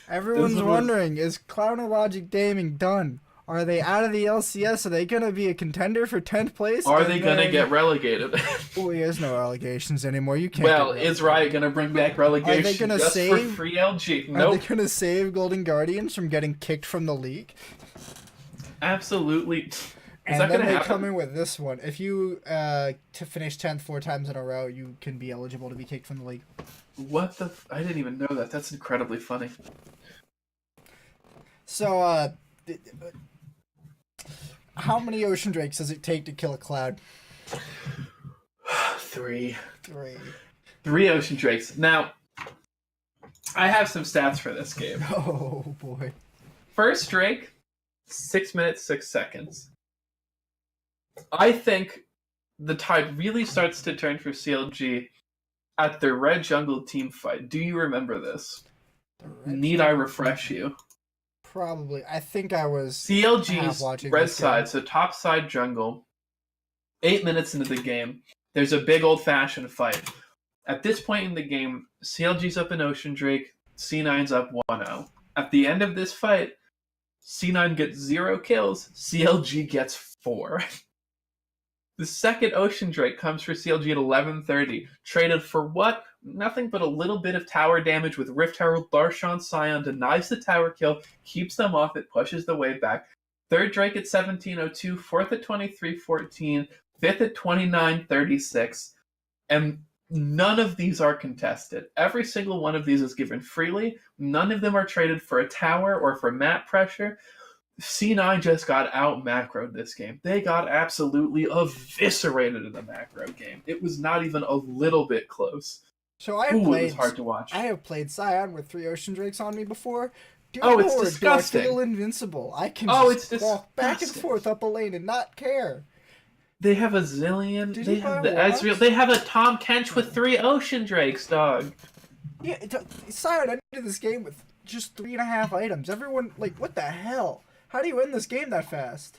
Everyone's wondering, is Clownologic Gaming done? Are they out of the LCS? Are they going to be a contender for 10th place? Are they going to get relegated? Oh, there's no relegations anymore. You can't. Well, is Riot going to bring back relegation? Are they going to save for free LG? Nope. Are they going to save Golden Guardians from getting kicked from the league? Absolutely. And then they come in with this one. If you to finish 10th 4 times in a row, you can be eligible to be kicked from the league. What the? I didn't even know that. That's incredibly funny. So, how many Ocean Drakes does it take to kill a Cloud? 3. 3. 3 Ocean Drakes. Now, I have some stats for this game. Oh, boy. First Drake, 6 minutes, 6 seconds. I think the tide really starts to turn for CLG at the Red Jungle team fight. Do you remember this? Need I refresh you? Probably. I think I was CLG's red side, so top side jungle. 8 minutes into the game, there's a big old-fashioned fight. At this point in the game, CLG's up in Ocean Drake, C9's up 1-0. At the end of this fight, C9 gets 0 kills, CLG gets 4. The second Ocean Drake comes for CLG at 11:30. Traded for what? Nothing but a little bit of tower damage with Rift Herald. Darshan Scion denies the tower kill, keeps them off, it pushes the wave back. Third Drake at 17:02, fourth at 23:14, fifth at 29:36, and none of these are contested. Every single one of these is given freely. None of them are traded for a tower or for map pressure. C9 just got out macroed this game. They got absolutely eviscerated in the macro game. It was not even a little bit close. So it was hard to watch. I have played Scion with 3 Ocean Drakes on me before. It's disgusting. I feel invincible. I can walk back and forth up a lane and not care. They have a Zillion. They have the Ezreal. They have a Tom Kench with 3 Ocean Drakes, dog. Yeah, Scion ended this game with just 3.5 items. Everyone, what the hell? How do you win this game that fast?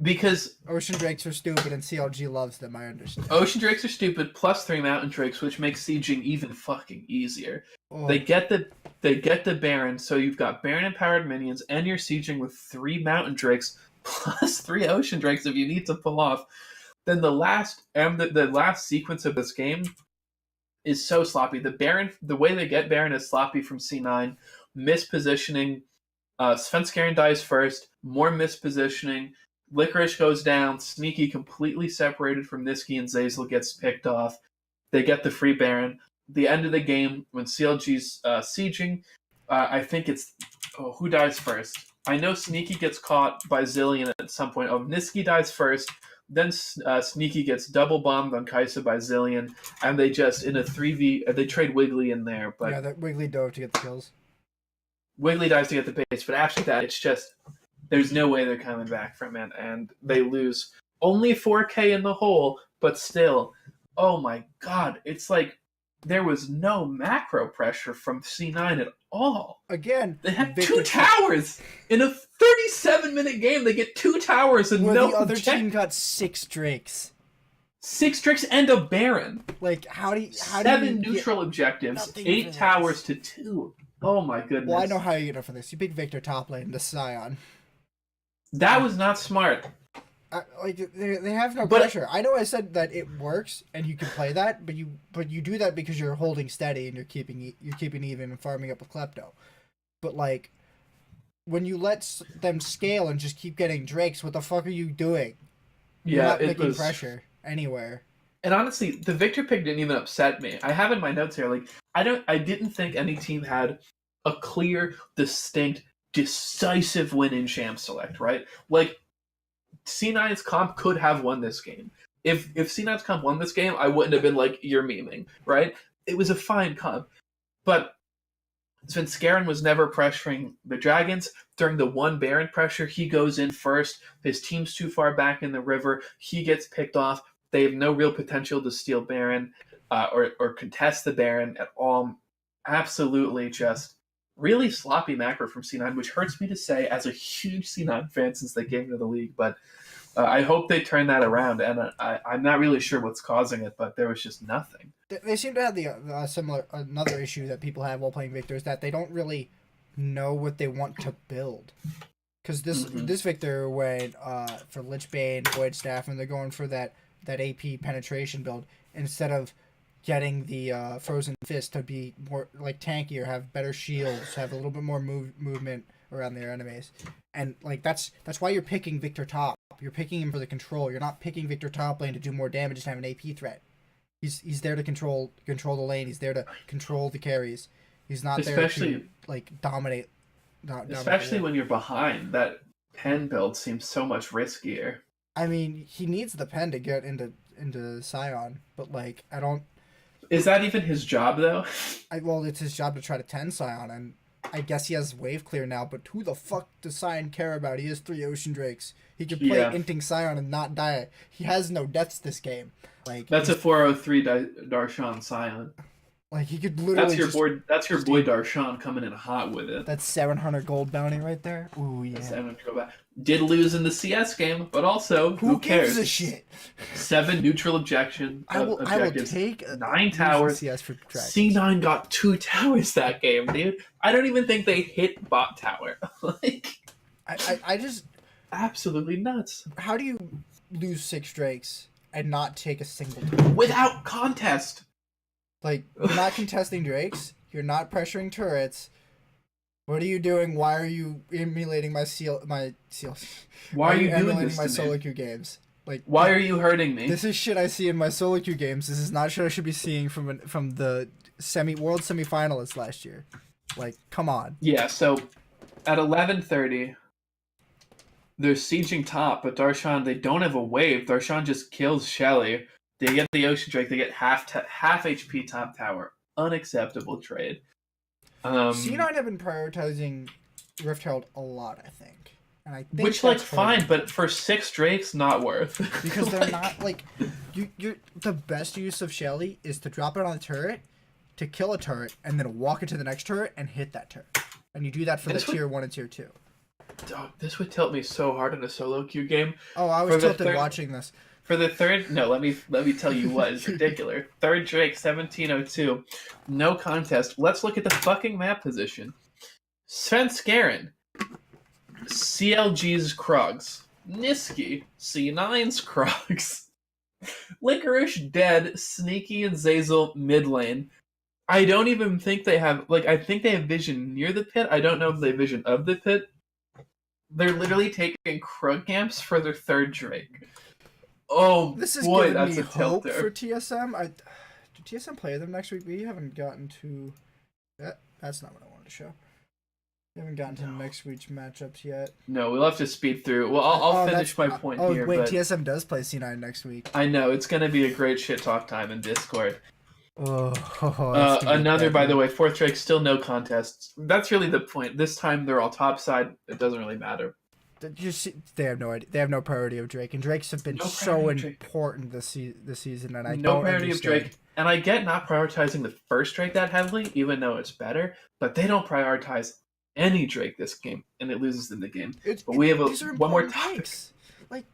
Because Ocean Drakes are stupid and CLG loves them, I understand. Ocean Drakes are stupid, plus 3 Mountain Drakes, which makes sieging even fucking easier. Oh. They get the Baron, so you've got Baron empowered minions, and you're sieging with 3 Mountain Drakes, plus 3 Ocean Drakes if you need to pull off. Then the last sequence of this game is so sloppy. The way they get Baron is sloppy from C9, mispositioning. Svenskeren dies first, more mispositioning. Licorice goes down, Sneaky completely separated from Niski, and Zeyzal gets picked off. They get the free Baron. The end of the game, when CLG's sieging, I think it's... who dies first? I know Sneaky gets caught by Zillion at some point. Niski dies first, then Sneaky gets double bombed on Kai'Sa by Zillion, and they just, in a 3v... they trade Wiggly in there. But yeah, that Wiggly dove to get the kills. Wiggly dies to get the base, but after that, it's just... there's no way they're coming back from it, and they lose. Only 4K in the hole, but still, oh my god, it's like there was no macro pressure from C9 at all. Again, they had 2 towers! In a 37-minute game, they get 2 towers and no the other team got 6 Drakes. 6 Drakes and a Baron. How do you 7 neutral objectives, 8 towers to 2. Oh my goodness. Well, I know how you get up for this. You pick Victor top lane to Scion. That was not smart. They have no pressure. I know I said that it works and you can play that, but you do that because you're holding steady and you're keeping even and farming up with Klepto. But when you let them scale and just keep getting Drakes, what the fuck are you doing? You're not picking pressure anywhere. And honestly, the Victor pick didn't even upset me. I have in my notes here, like, I didn't think any team had a clear, distinct, decisive win in Champ Select, right? Like, C9's comp could have won this game. If C9's comp won this game, I wouldn't have been like, you're memeing, right? It was a fine comp. But Svenskeren was never pressuring the Dragons. During the one Baron pressure, he goes in first. His team's too far back in the river. He gets picked off. They have no real potential to steal Baron or contest the Baron at all. Absolutely just really sloppy macro from C9, which hurts me to say as a huge C9 fan since they came to the league. But I hope they turn that around, and I'm not really sure what's causing it, but there was just nothing. They seem to have the another issue that people have while playing Victor is that they don't really know what they want to build. Because this Victor went for Lich Bane, Void Staff, and they're going for that AP penetration build instead of getting the Frozen Fist to be more like tankier, have better shields, have a little bit more movement around their enemies. And like that's why you're picking Victor top. You're picking him for the control. You're not picking Victor top lane to do more damage and have an AP threat. He's there to control the lane. He's there to control the carries. He's not there to like dominate. Especially when you're behind, that pen build seems so much riskier. I mean, he needs the pen to get into Scion, but like I don't. Is that even his job though? Well, it's his job to try to 10 Scion, and I guess he has wave clear now. But who the fuck does Scion care about? He has 3 Ocean Drakes. He can play inting Scion and not die. He has no deaths this game. Like that's a 403 Darshan Scion. Like he could literally. That's your boy Darshan coming in hot with it. That's 700 gold bounty right there. Ooh yeah. 700 gold bounty. Did lose in the CS game, but also who cares? Gives a shit? 7 neutral objectives. I will take 9 towers. CS for C9 got 2 towers that game, dude. I don't even think they hit bot tower. Like, I just absolutely nuts. How do you lose 6 Drakes and not take a single turret? Without contest? Like, you're not contesting Drakes, you're not pressuring turrets. What are you doing? Why are you emulating my seals? Why are you doing emulating this my to solo me? queue games? Like, why are you hurting me? This is shit I see in my solo queue games. This is not shit I should be seeing from the world semifinalists last year. Like, come on. Yeah. So, at 11:30, they're sieging top, but Darshan, they don't have a wave. Darshan just kills Shelly. They get the Ocean Drake. They get half HP top tower. Unacceptable trade. C9 have been prioritizing Rift Herald a lot, I think. And I think which, like, fine, but for 6 Drakes, not worth. Because they're not, like... You're the best use of Shelly is to drop it on a turret, to kill a turret, and then walk into the next turret and hit that turret. And you do that for the tier 1 and tier 2. Dog, this would tilt me so hard in a solo queue game. Oh, I was tilted watching this. For the third, no, let me tell you what is ridiculous. Third Drake, 1702, no contest. Let's look at the fucking map position. Svenskeren, CLG's Krogs, Niski, C9's Krogs, Licorice dead, Sneaky and Zazel mid lane. I don't even think they have, like, I think they have vision near the pit. I don't know if they have vision of the pit. They're literally taking Krug camps for their third Drake. Oh, this is boy, giving that's me a hope tilter. for TSM. Do TSM play them next week? We haven't gotten to... That's not what I wanted to show. We haven't gotten to next week's matchups yet. No, we'll have to speed through. Well, I'll finish my point here. Oh, wait, but TSM does play C9 next week. I know, it's going to be a great shit talk time in Discord. Another, by the way, 4th Drake, still no contests. That's really the point. This time they're all topside. It doesn't really matter. They have no idea. They have no priority of Drake, and Drakes have been so important this season, and I don't priority understand. of Drake. And I get not prioritizing the first Drake that heavily, even though it's better, but they don't prioritize any Drake this game, and it loses them the game. But we have one more topic. Like,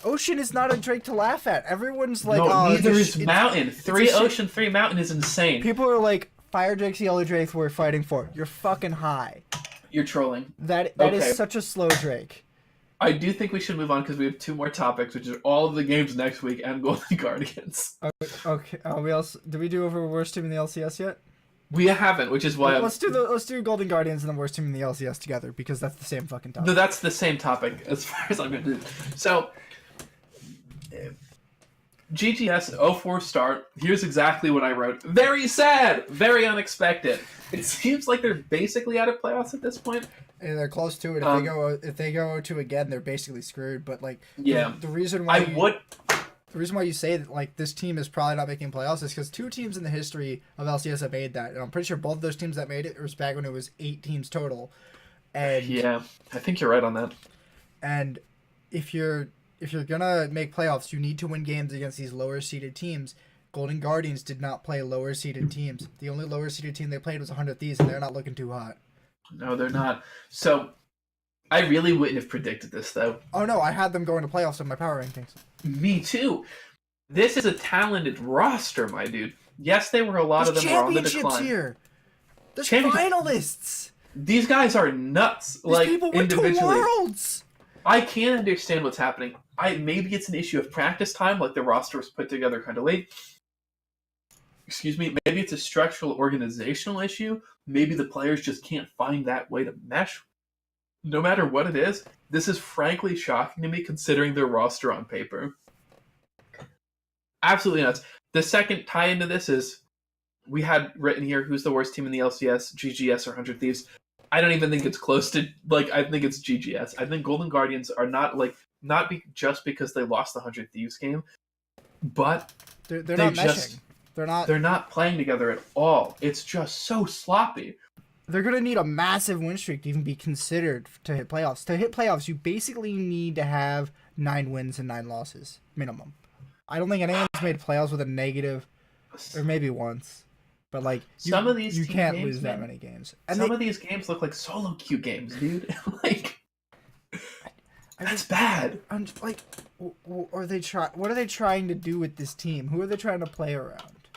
Ocean is not a Drake to laugh at. Everyone's like, no, neither is Mountain. 3 Ocean, 3 Mountain is insane. People are like, Fire Drakes, Yellow Drakes, we're fighting for. You're fucking high. You're trolling. That is such a slow Drake. I do think we should move on because we have 2 more topics, which are all of the games next week and Golden Guardians. Okay. Did we do over worst team in the LCS yet? We haven't, which is why let's do Golden Guardians and the worst team in the LCS together because that's the same fucking topic. No, that's the same topic as far as I'm going to do. So, GGS 04 start. Here's exactly what I wrote. Very sad. Very unexpected. It seems like they're basically out of playoffs at this point. And they're close to it. If they go to again, they're basically screwed. But like, yeah, the reason why the reason why you say that like this team is probably not making playoffs is because 2 teams in the history of LCS have made that, and I'm pretty sure both of those teams that made it was back when it was 8 teams total. And yeah, I think you're right on that. And if you're gonna make playoffs, you need to win games against these lower seeded teams. Golden Guardians did not play lower seeded teams. The only lower seeded team they played was 100 Thieves, and they're not looking too hot. No, they're not. So, I really wouldn't have predicted this, though. Oh no, I had them going to playoffs in my power rankings. Me too. This is a talented roster, my dude. Yes, they were a lot of them were on the decline. Here. There's finalists. These guys are nuts. These like people went individually. To Worlds. I can't understand what's happening. Maybe it's an issue of practice time, like the roster was put together kind of late. Excuse me. Maybe it's a structural organizational issue. Maybe the players just can't find that way to mesh. No matter what it is, this is frankly shocking to me considering their roster on paper. Absolutely nuts. The second tie into this is we had written here who's the worst team in the LCS, GGS or 100 Thieves. I don't even think it's close to, like, I think it's GGS. I think Golden Guardians are not, like, just because they lost the 100 Thieves game, but they're not meshing. They're not playing together at all. It's just so sloppy. They're going to need a massive win streak to even be considered to hit playoffs. To hit playoffs, you basically need to have 9 wins and 9 losses, minimum. I don't think anyone's made playoffs with a negative, or maybe once. But like some of these you can't games, lose that many games. And some of these games look like solo queue games, dude. Like that's bad. I'm like, are they what are they trying to do with this team? Who are they trying to play around?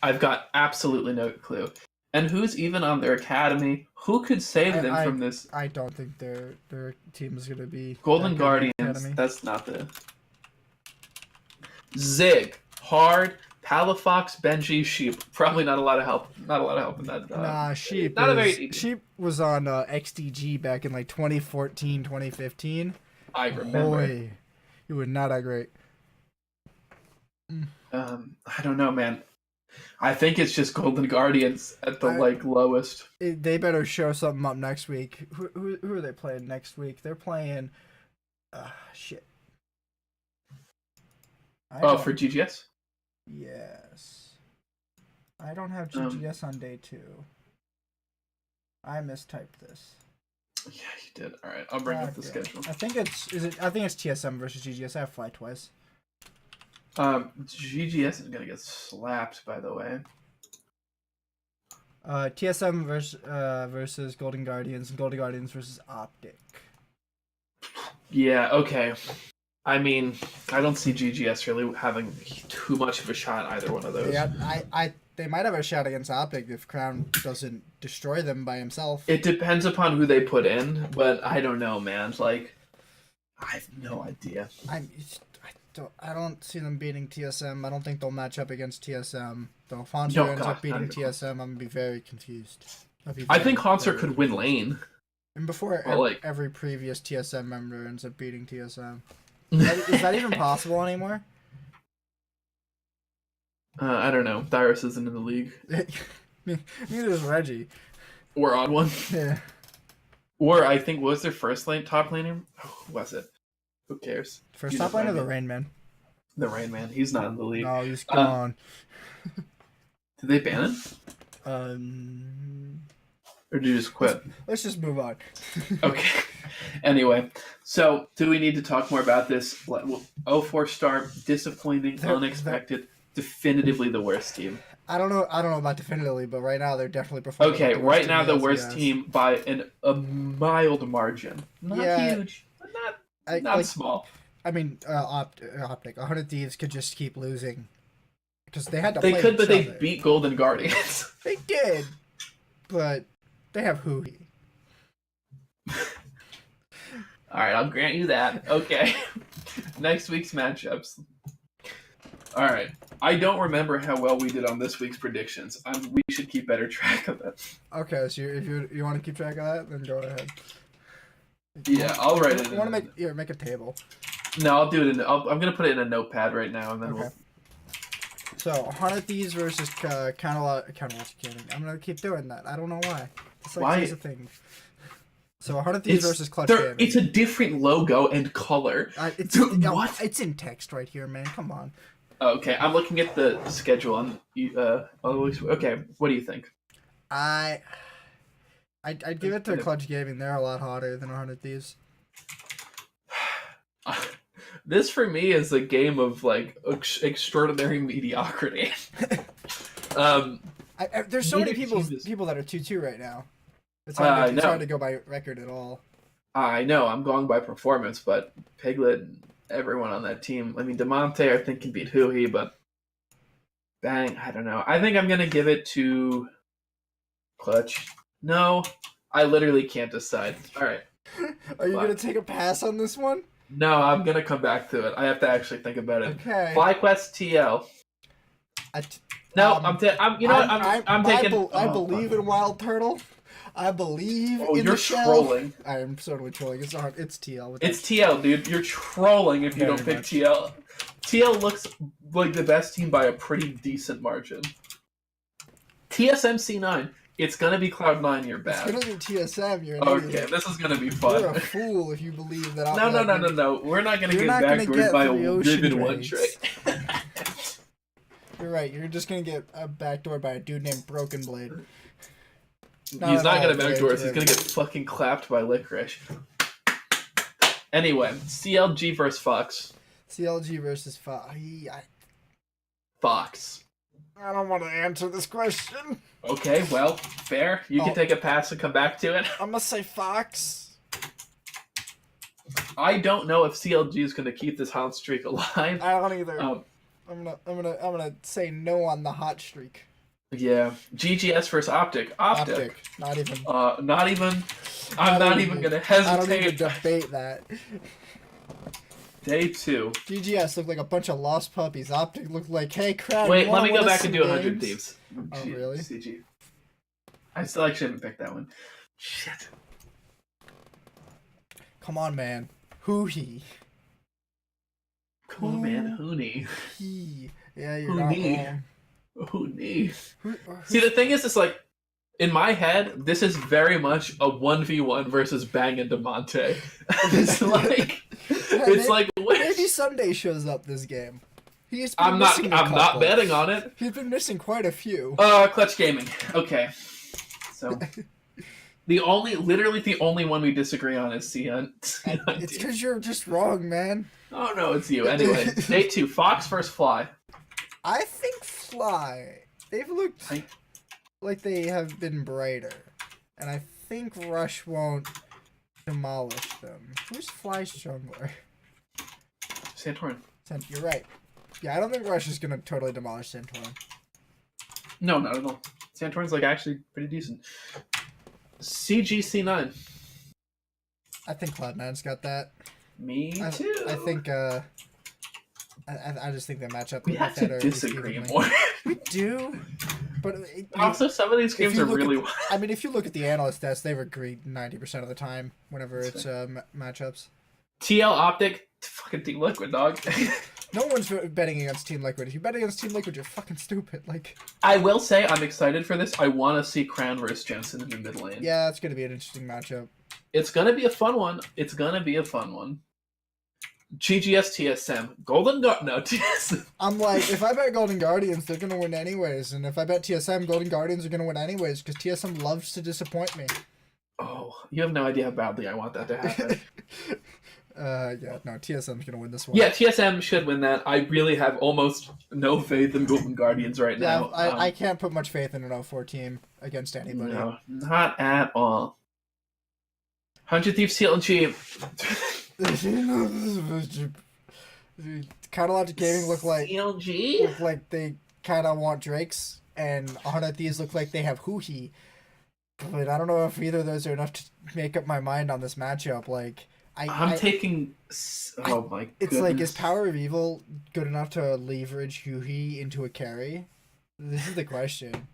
I've got absolutely no clue. And who's even on their academy? Who could save them from this? I don't think their team is gonna be Golden Guardians. That's not the Zig, Hard, Palafox, Benji, Sheep. Probably not a lot of help. Not a lot of help in that. Nah, Sheep. Sheep was on XDG back in like 2014, 2015. I remember. Boy, you were not that great. I don't know, man. I think it's just Golden Guardians at the lowest. They better show something up next week. Who are they playing next week? They're playing. Shit. For GGS? Yes. I don't have GGS on day 2. I mistyped this. Yeah, you did. All right, I'll bring up the schedule. I think it's TSM versus GGS. I have fly twice. GGS is gonna get slapped, by the way. TSM versus Golden Guardians, and Golden Guardians versus Optic. Yeah. Okay. I mean, I don't see GGS really having too much of a shot either one of those. Yeah, they might have a shot against Optic if Crown doesn't destroy them by himself. It depends upon who they put in, but I don't know, man. Like, I have no idea. I don't see them beating TSM. I don't think they'll match up against TSM. Though if Hanser ends up beating TSM, I'm going to be very confused. I think Hanser could win lane. And before every previous TSM member ends up beating TSM. Is that even possible anymore? I don't know. Dyrus isn't in the league. Neither is Reggie. Or on one. Yeah. Or I think was their first top laner? Oh, who was it? Who cares? First top laner, the Rain Man. The Rain Man. He's not in the league. No, he's gone. Did they ban him? Or did you just quit? Let's just move on. Okay. Anyway, so do we need to talk more about this? 04 start, disappointing, unexpected, definitively the worst team. I don't know about definitively, but right now they're definitely performing. Okay, right now the worst team by a mild margin. Not huge, but not small. I mean, Optic, 100 Thieves could just keep losing because they had to. They could, but they beat Golden Guardians. They did, but they have Hui. All right, I'll grant you that. Okay, next week's matchups. All right, I don't remember how well we did on this week's predictions. We should keep better track of that. Okay, so if you want to keep track of that, then go ahead. Yeah, I'll write it. You want to make a table? No, I'll do it I'm gonna put it in a notepad right now, and then we'll. So 100 Thieves versus Counterlogic Gaming. I'm gonna keep doing that. I don't know why. It's like here's a thing. So 100 Thieves versus Clutch Gaming. It's a different logo and color. What? It's in text right here, man. Come on. Okay, I'm looking at the schedule on okay, what do you think? I'd give it to Clutch Gaming. They're a lot hotter than 100 Thieves. This for me is a game of like extraordinary mediocrity. There's so many people that are 2-2 right now. It's hard to go by record at all. I know. I'm going by performance, but Piglet and everyone on that team. I mean, DeMonte I think can beat Huhi, but bang, I don't know. I think I'm gonna give it to Clutch. No, I literally can't decide. All right. Are you gonna take a pass on this one? No, I'm gonna come back to it. I have to actually think about it. Okay. FlyQuest TL. I'm taking. I believe in Wild Turtle. I believe in you're the shell. trolling. I am totally trolling. It's TL. It's TL, dude. You're trolling if you don't pick TL. TL looks like the best team by a pretty decent margin. TSM C9. It's gonna be Cloud9. You're bad. It's gonna be TSM. You're an okay. This is gonna be fun. You're a fool if you believe that. No. We're not gonna get backdoored by a Riven one trick. You're right. You're just gonna get backdoored by a dude named Broken Blade. He's not gonna backdoor us. He's gonna get fucking clapped by Licorice. Anyway, CLG versus Fox. CLG versus Fox. Fox. I don't want to answer this question. Okay, well, fair. You can take a pass and come back to it. I'm gonna say Fox. I don't know if CLG is gonna keep this hot streak alive. I don't either. I'm gonna say no on the hot streak. Yeah, GGS versus Optic. Optic. Not even. I'm not even gonna hesitate. I don't even debate that. Day 2. GGS looked like a bunch of lost puppies. Optic looked like, hey, crap. Wait, let me go back and do 100 Thieves. Oh, really? CG. I still actually haven't picked that one. Shit. Come on, man. Huhi. Come on, man. Hooney. Yeah, you're not wrong. Hooney. See, the thing is, it's like, in my head, this is very much a 1v1 versus Bang and DeMonte. It's like... Maybe Sunday shows up this game. I'm not betting on it. He's been missing quite a few. Clutch Gaming. Okay. So literally the only one we disagree on is CN. It's because you're just wrong, man. Oh no, it's you. Anyway, day 2, Fox versus Fly. I think Fly. They've looked like they have been brighter, and I think Rush won't demolish them. Who's Fly's jungler? Santorin. You're right. Yeah, I don't think Rush is gonna totally demolish Santorin. No, not at all. Santorin's like actually pretty decent. CGC9. I think Cloud9's got that. Me too. I think I just think they match up. We have to disagree more. We do, but also some of these games are really. I mean, if you look at the analyst stats, they've agreed 90% of the time whenever it's matchups. TL Optic, fucking Team Liquid, dog. No one's betting against Team Liquid. If you bet against Team Liquid, you're fucking stupid. Like, I will say, I'm excited for this. I want to see Crown versus Jensen in the mid lane. Yeah, it's gonna be an interesting matchup. It's gonna be a fun one. GGS TSM. Golden Guard. No, TSM. I'm like, if I bet Golden Guardians, they're going to win anyways. And if I bet TSM, Golden Guardians are going to win anyways because TSM loves to disappoint me. Oh, you have no idea how badly I want that to happen. Yeah, no, TSM's going to win this one. Yeah, TSM should win that. I really have almost no faith in Golden Guardians right now. I can't put much faith in an 0-4 team against anybody. No, not at all. 100 Thieves CLG. Counterlogic Gaming look CLG? like they kind of want Drakes, and 100 Thieves look like they have Huhi. But I don't know if either of those are enough to make up my mind on this matchup. Like, I'm taking. Oh my! It's goodness. like, is Power of Evil good enough to leverage Huhi into a carry? This is the question.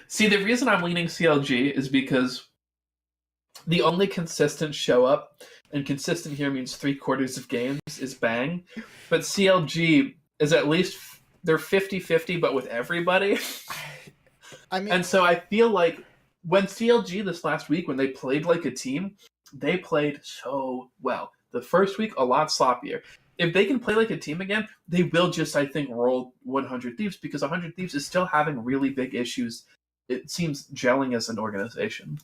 See, the reason I'm leaning CLG is because the only consistent show up, and consistent here means 3/4 of games, is Bang. But CLG is at least, they're 50-50, but with everybody. I mean, and so I feel like when CLG this last week, when they played like a team, they played so well. The first week, a lot sloppier. If they can play like a team again, they will just, I think, roll 100 Thieves, because 100 Thieves is still having really big issues. It seems gelling as an organization.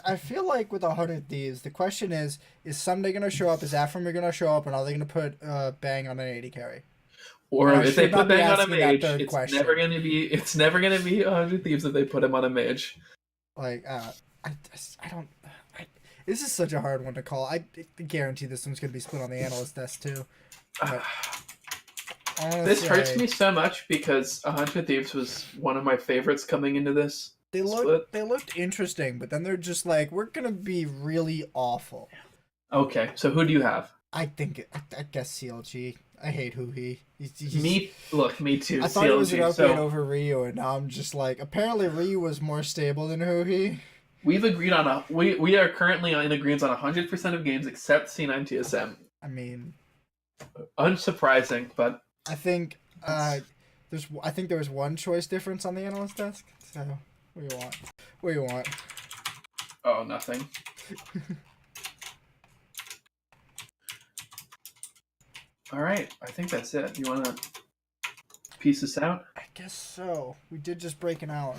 I feel like with 100 Thieves, the question is Sunday going to show up? Is Afram going to show up? And are they going to put Bang on an AD carry? Or if they put Bang on a mage, it's never going to be 100 Thieves if they put him on a mage. Like, this is such a hard one to call. I guarantee this one's going to be split on the analyst desk too. But, this hurts me so much because 100 Thieves was one of my favorites coming into this. They looked interesting, but then they're just like, we're going to be really awful. Okay, so who do you have? I guess CLG. I hate Huhi. Me too. I thought CLG, it was an upgrade over Ryu, and now I'm just like, apparently Ryu was more stable than Huhi. We've agreed on we are currently in agreement on 100% of games except C9 TSM. I mean, unsurprising, but I think there was one choice difference on the analyst desk. So what do you want? Oh, nothing. All right, I think that's it. You want to piece this out? I guess so. We did just break an hour.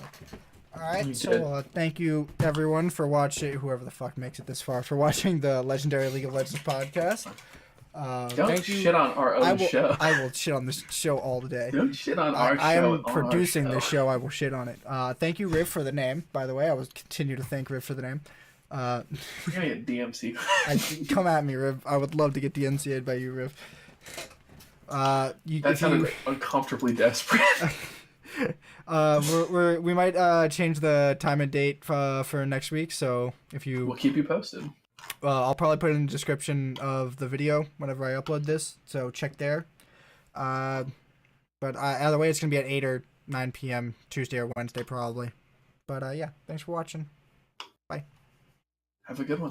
All right, so thank you everyone for watching. Whoever the fuck makes it this far, for watching the Legendary League of Legends podcast. Don't shit on our own show. I will shit on this show all day. Don't shit on our show. I am producing this show. I will shit on it. Thank you, Riv, for the name. By the way, I will continue to thank Riv for the name. You're gonna get DMC. Come at me, Riv. I would love to get DMCA'd by you, Riv. That sounded uncomfortably desperate. We might change the time and date for next week. So we'll keep you posted. I'll probably put it in the description of the video whenever I upload this. So check there. But either way, it's gonna be at 8 or 9 p.m. Tuesday or Wednesday probably. But yeah, thanks for watching. Bye. Have a good one.